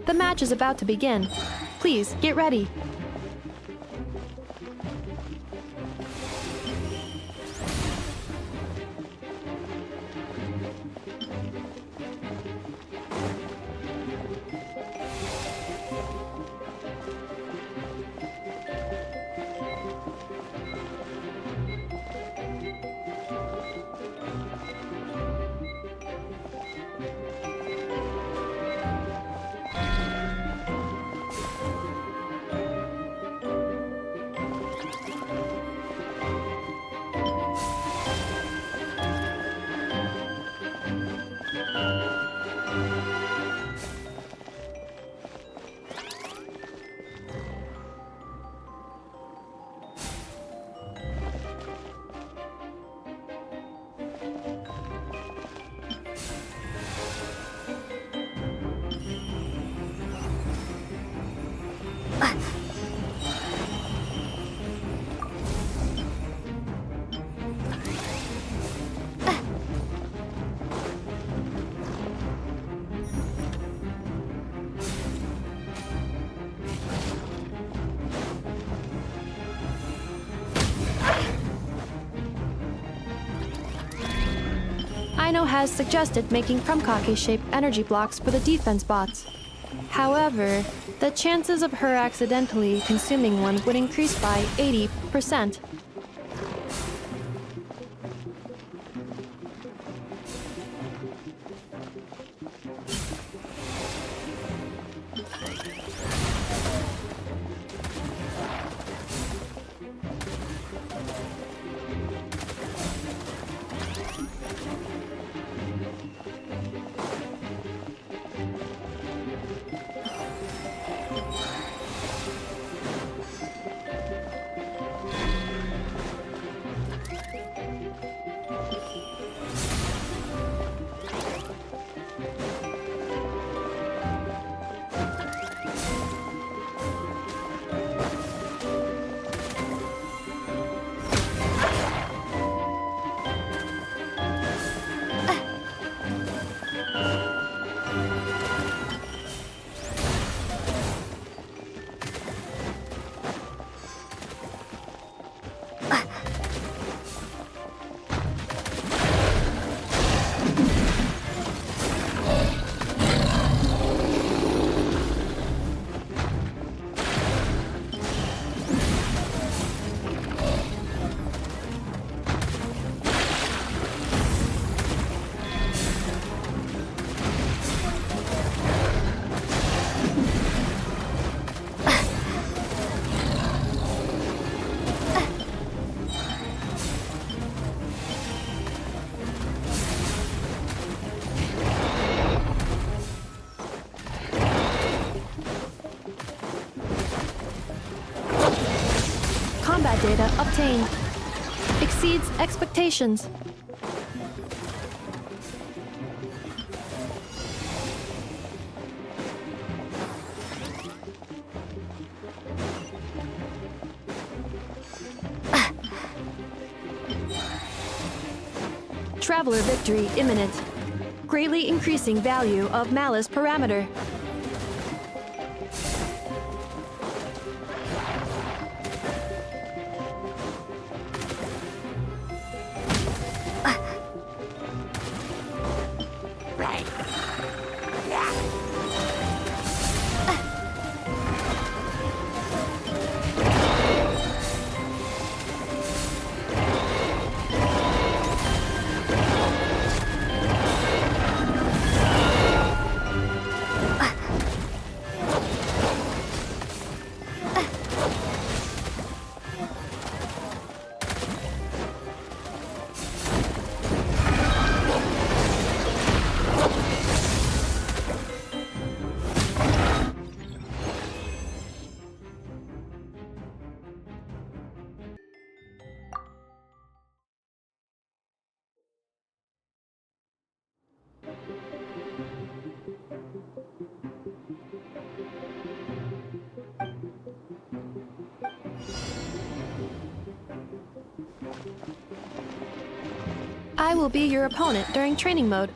The match is about to begin. Please, get ready. Ino has suggested making Krumkake-shaped energy blocks for the defense bots. However, the chances of her accidentally consuming one would increase by 80%. data obtained. Exceeds expectations. Traveler victory imminent. Greatly increasing value of malice parameter. I will be your opponent during training mode.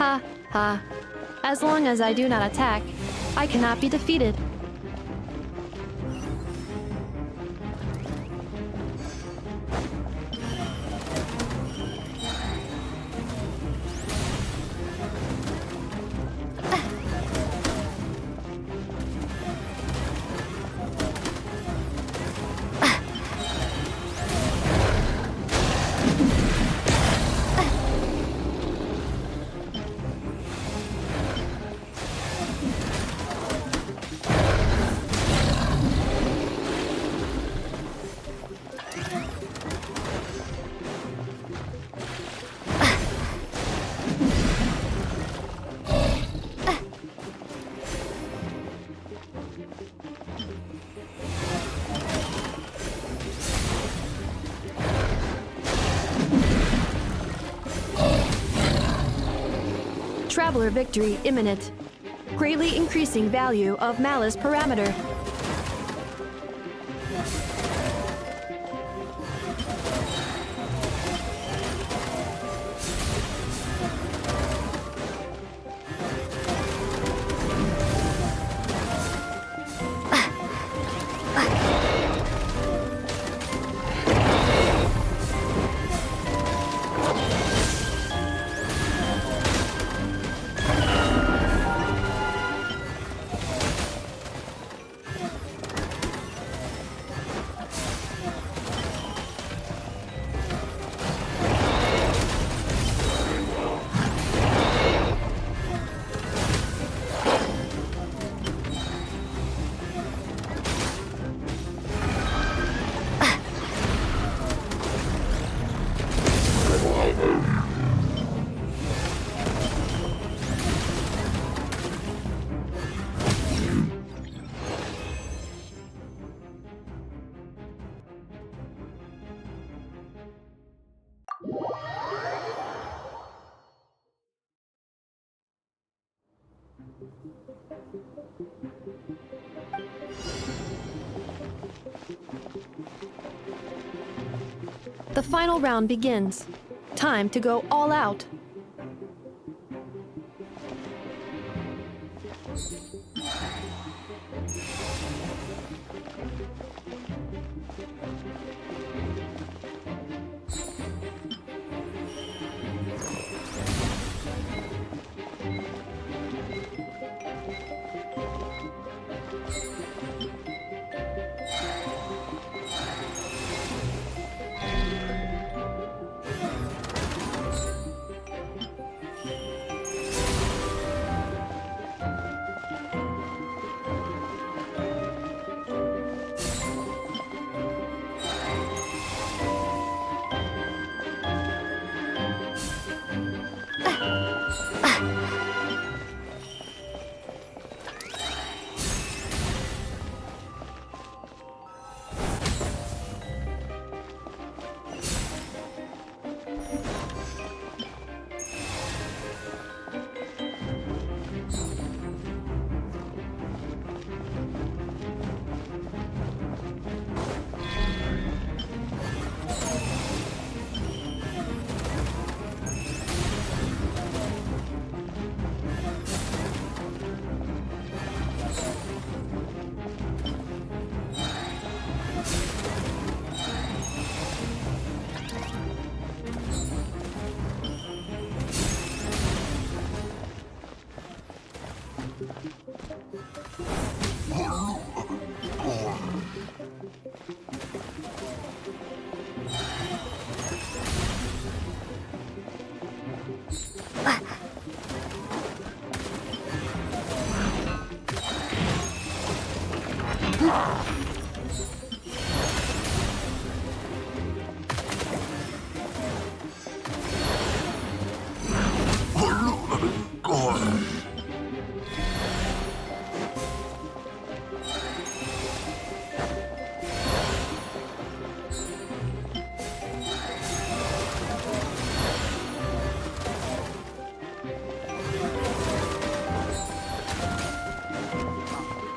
Ha, ha. As long as I do not attack, I cannot be defeated. Traveler victory imminent. Greatly increasing value of malice parameter. The final round begins. Time to go all out.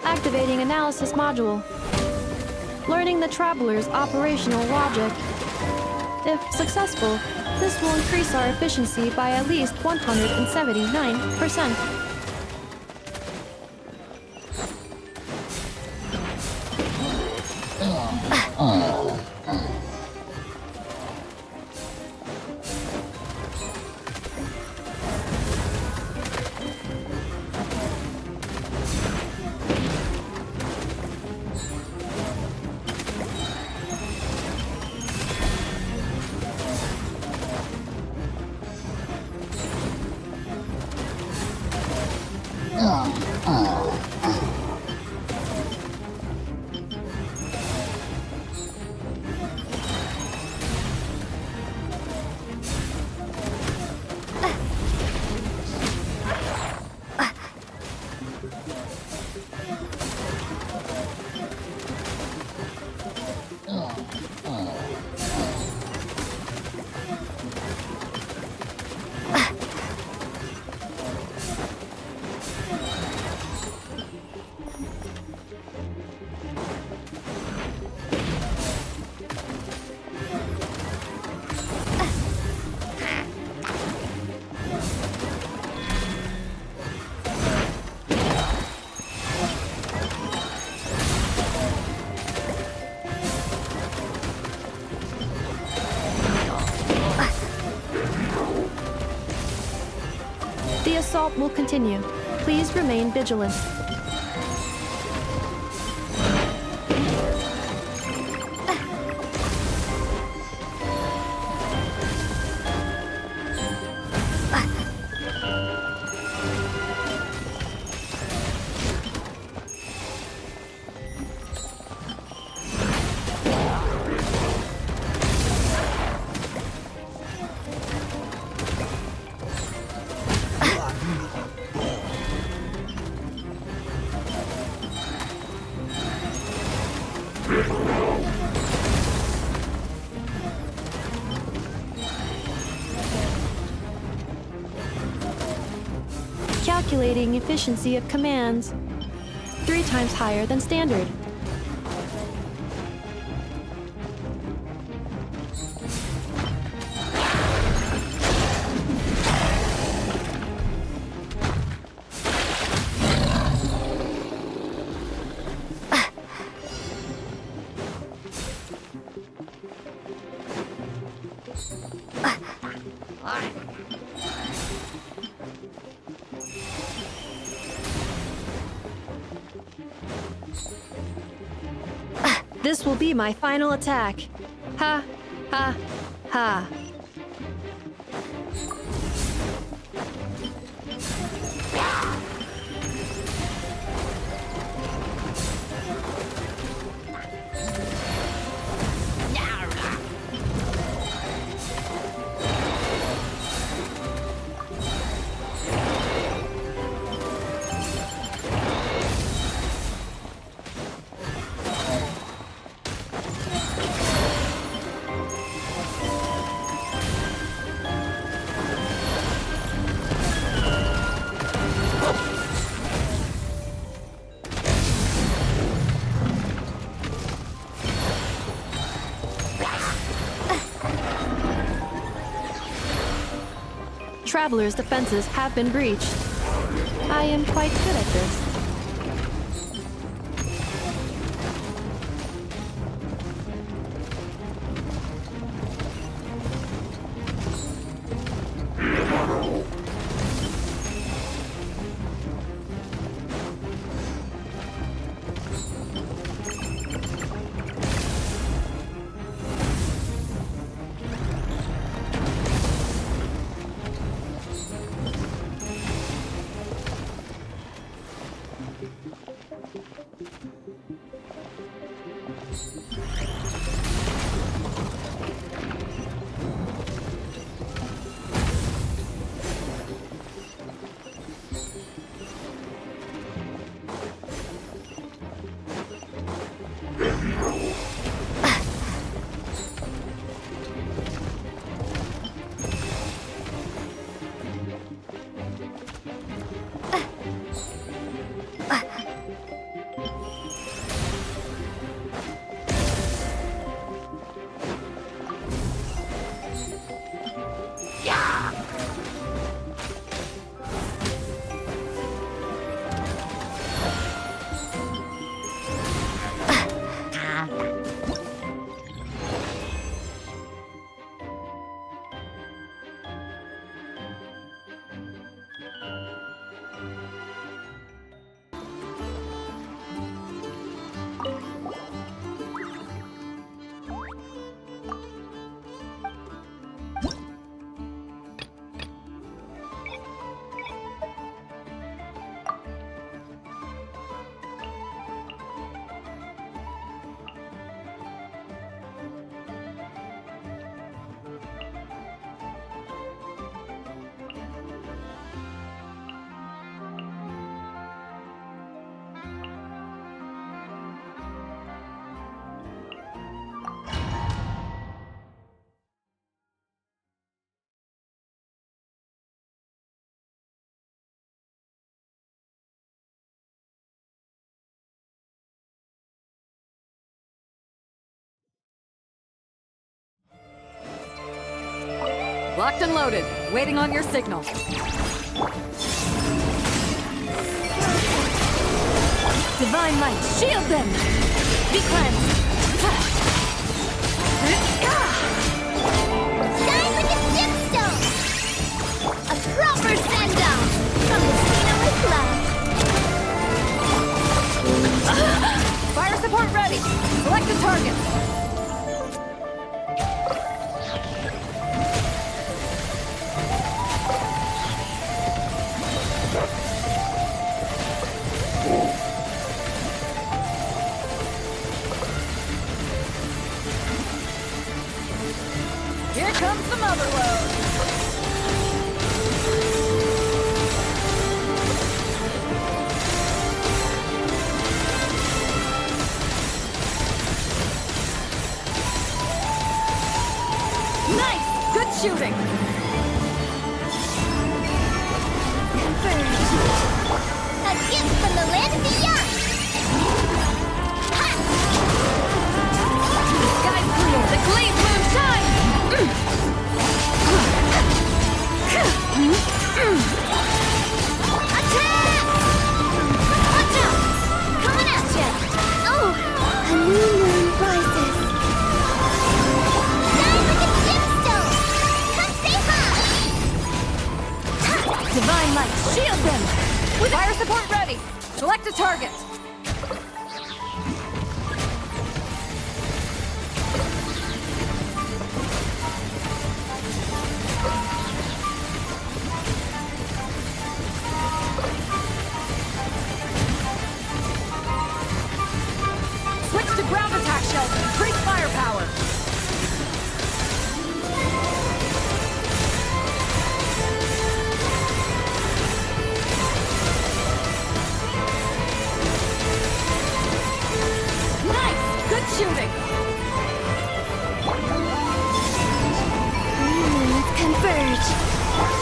Activating analysis module. Learning the Traveler's operational logic. If successful, this will increase our efficiency by at least 179%. assault will continue. Please remain vigilant. Calculating efficiency of commands. 3 times higher than standard. This will be my final attack. Ha, ha, ha. Traveler's defenses have been breached. I am quite good at this. Locked and loaded, waiting on your signal. Divine light, shield them! Be cleansed! Shine like a gemstone! A proper send-off! Here comes the mother load. Nice! Good shooting! A gift from the land of the young! The sky's clear! The glaze moon shines! Attack! Watch out! Coming at ya! Oh, a new moon rises. Shine like a gemstone! Come say hi! Divine light, shield them! With fire support ready! Select a target! Switch to ground attack shells and increase firepower! Nice! Good shooting! Moons converge.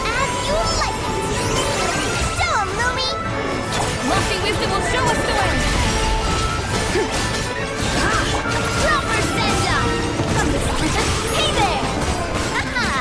As you like it! Show 'em, Lumi! Lofty wisdom will show us the way! Dropper Senda! Hey there! Haha!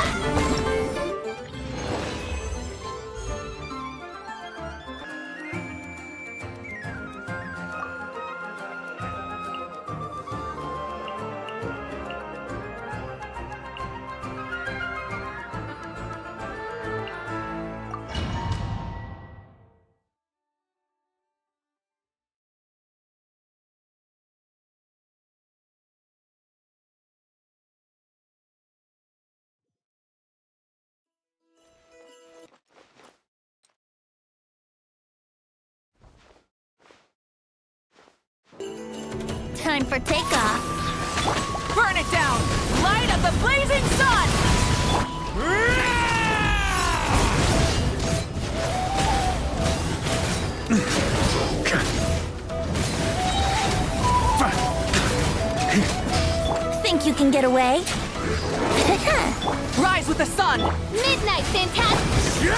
Time for takeoff. Burn it down! Light up the blazing sun! Think you can get away? Rise with the sun! Midnight, fantastic!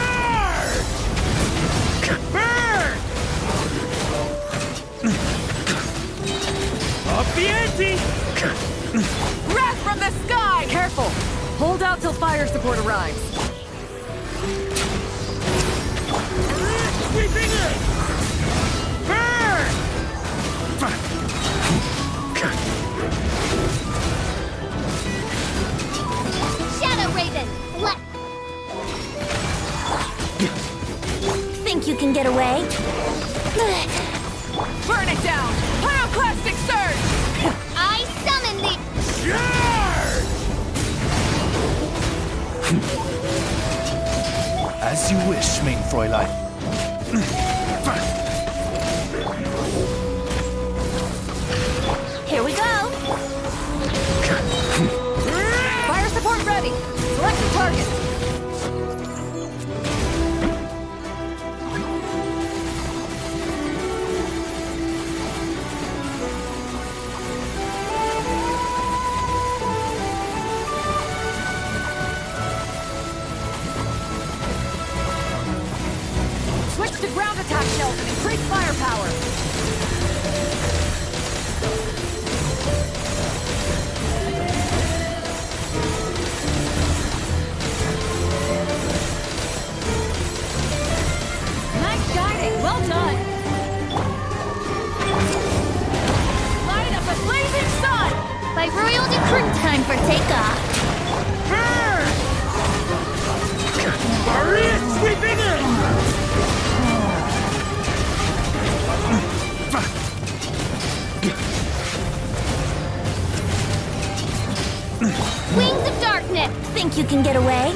Burn! Up the ante! Wrath from the sky! Careful! Hold out till fire support arrives. Sweeping in! Burn! Shadow Raven, what? Think you can get away? Burn it down! Pyroclastic surge! I summon the... As you wish, mein Fräulein. Here we go! Fire support ready! Select a target! Switch to ground attack shells and increase firepower! Nice guiding! Well done! Light up the blazing sun! By royal decree, time for takeoff. Maria sweeping in! Wings of darkness! Think you can get away?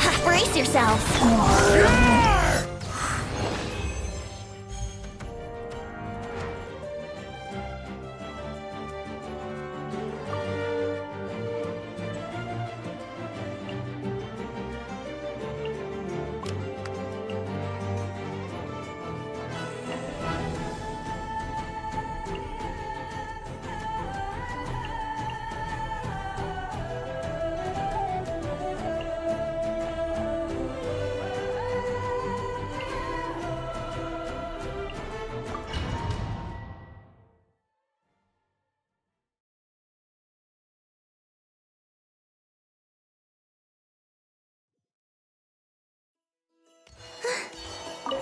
Ha, brace yourself.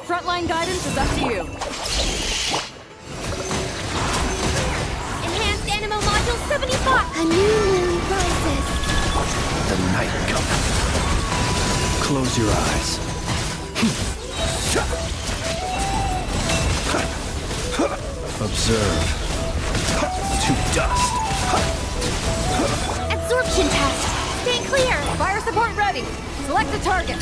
Frontline guidance is up to you. Enhanced Animo Module 75! A new moon rises. The night cometh. Close your eyes. Observe. To dust. Absorption test! Stay clear! Fire support ready. Select the target.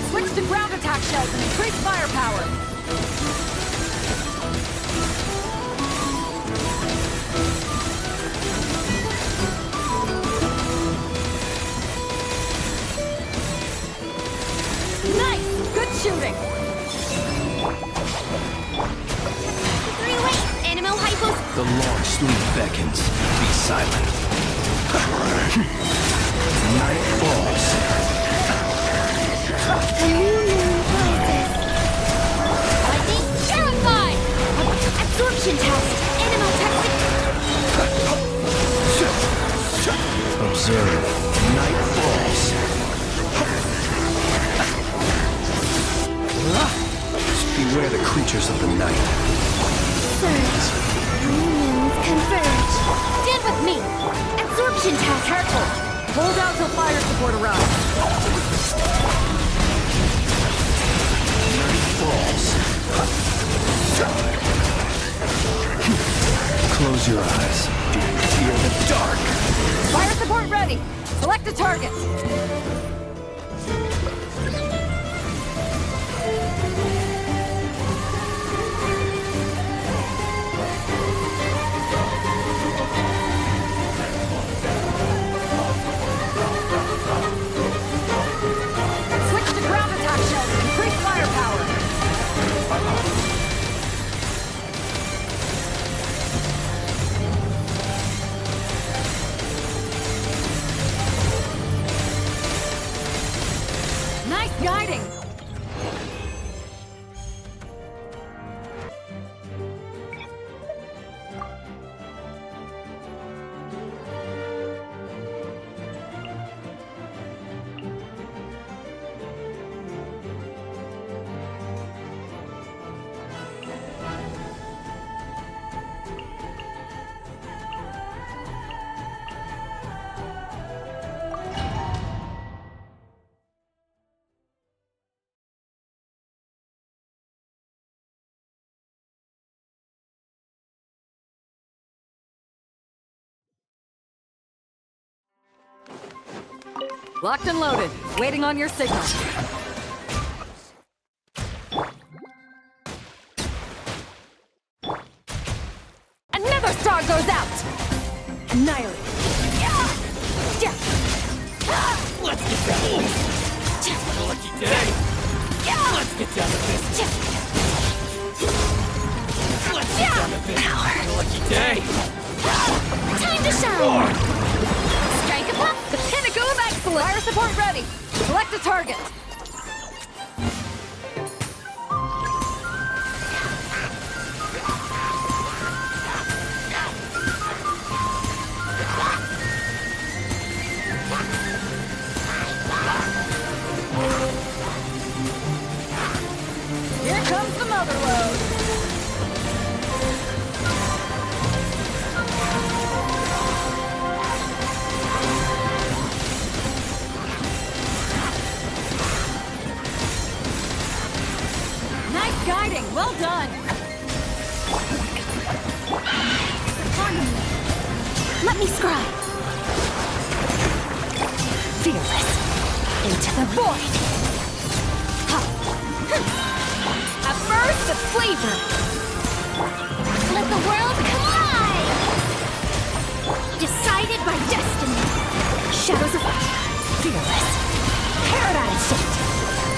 Switch to ground attack shells and increase firepower. Nice! Good shooting! Animo Hypos! The long sleep beckons. Be silent. Night falls. A new moon rises. Lightning terrified! Absorption test! Animo toxic! Observe. Night falls. Beware the creatures of the night. Surge. New moons converge. Stand with me! Absorption test! Careful! Hold out till fire support arrives. Night falls. Close your eyes. Do you fear the dark? Fire support ready. Select a target. Switch to ground attack shells and increase firepower. Nice guiding! Locked and loaded, waiting on your signal. Another star goes out! Annihilate. Let's get down to this. What a lucky day. Let's get down to this. Let's get down to this. What a lucky day. Time to shine! Strike a pop! The pinnacle of excellence! Fire support ready! Select a target! Here comes the mother load! Guiding, well done! Let me scribe! Fearless! Into the void! A burst of flavor! Let the world collide! Decided by destiny! Shadows of fearless! Paradigm shift!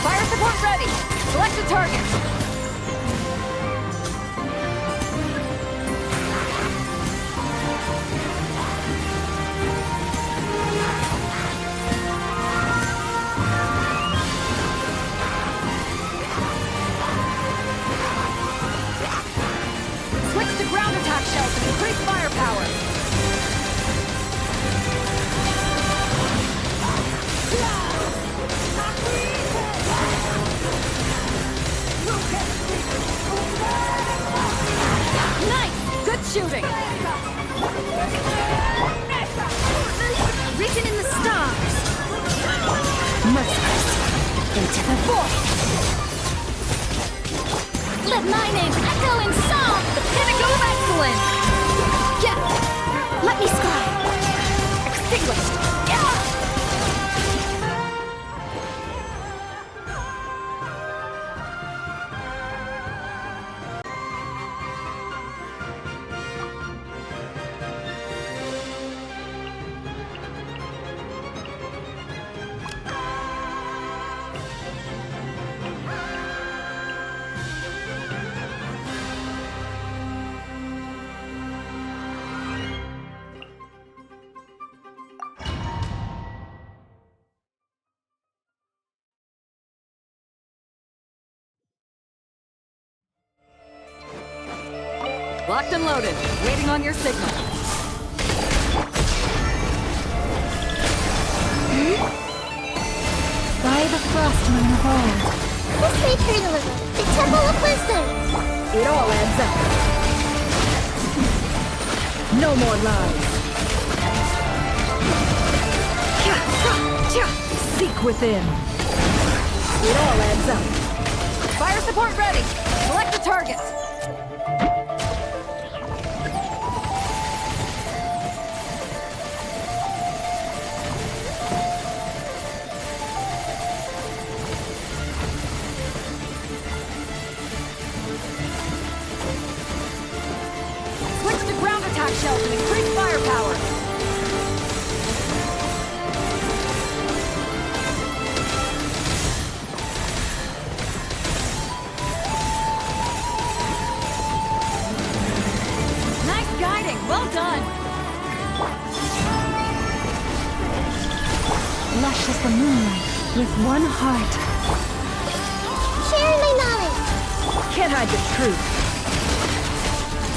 Fire support ready! Select a target! forth! Let my name echo in song, the pinnacle of excellence! Yeah! Let me scry! Extinguished! Yeah! Locked and loaded, waiting on your signal. By the frost moon of old. This materialism, the temple of wisdom. It all adds up. No more lies. Seek within. It all adds up. Fire support ready. Select the target. Switch to ground attack shells and increase firepower. Well done! Lush as the moonlight, with one heart. Sharing my knowledge! Can't hide the truth.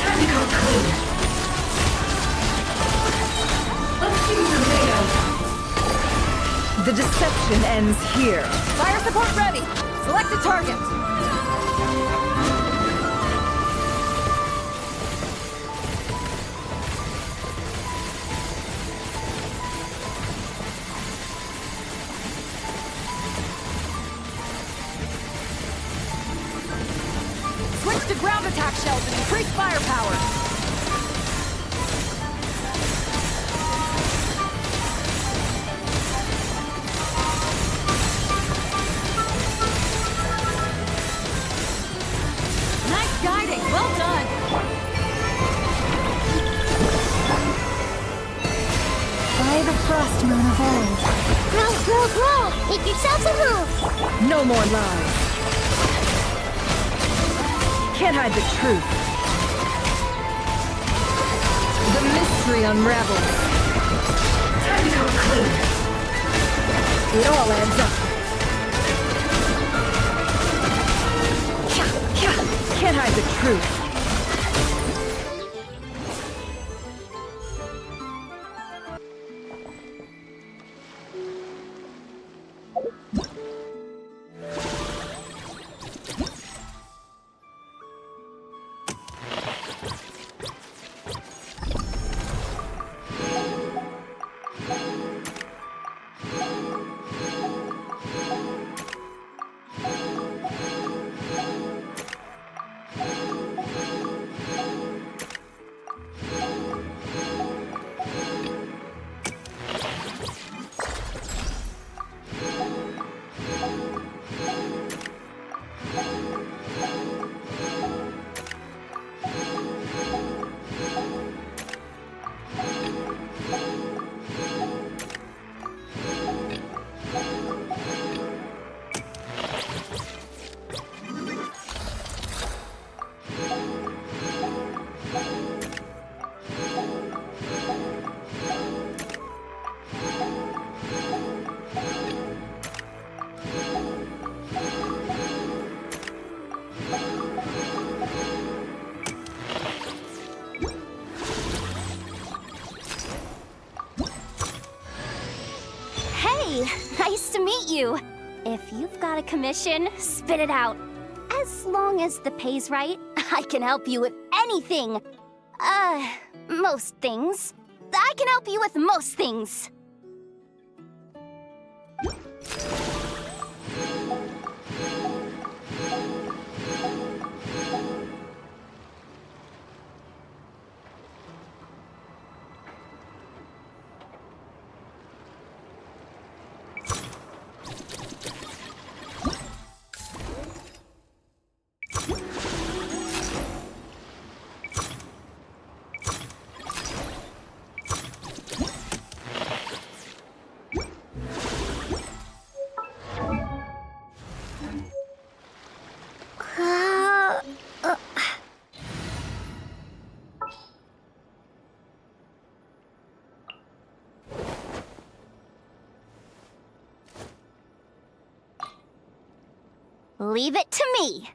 Time to go clean. Let's see what you're made of. The deception ends here. Fire support ready! Select a target! To ground attack shells and increase firepower. Nice guiding, well done. By the frost moon of old. Grow, grow, grow! Make yourselves a home! No more lies. Can't hide the truth. The mystery unravels. Time to go clean. It all adds up. Can't hide the truth. Nice to meet you. If you've got a commission, spit it out. As long as the pay's right, I can help you with anything. Most things. I can help you with most things. Leave it to me.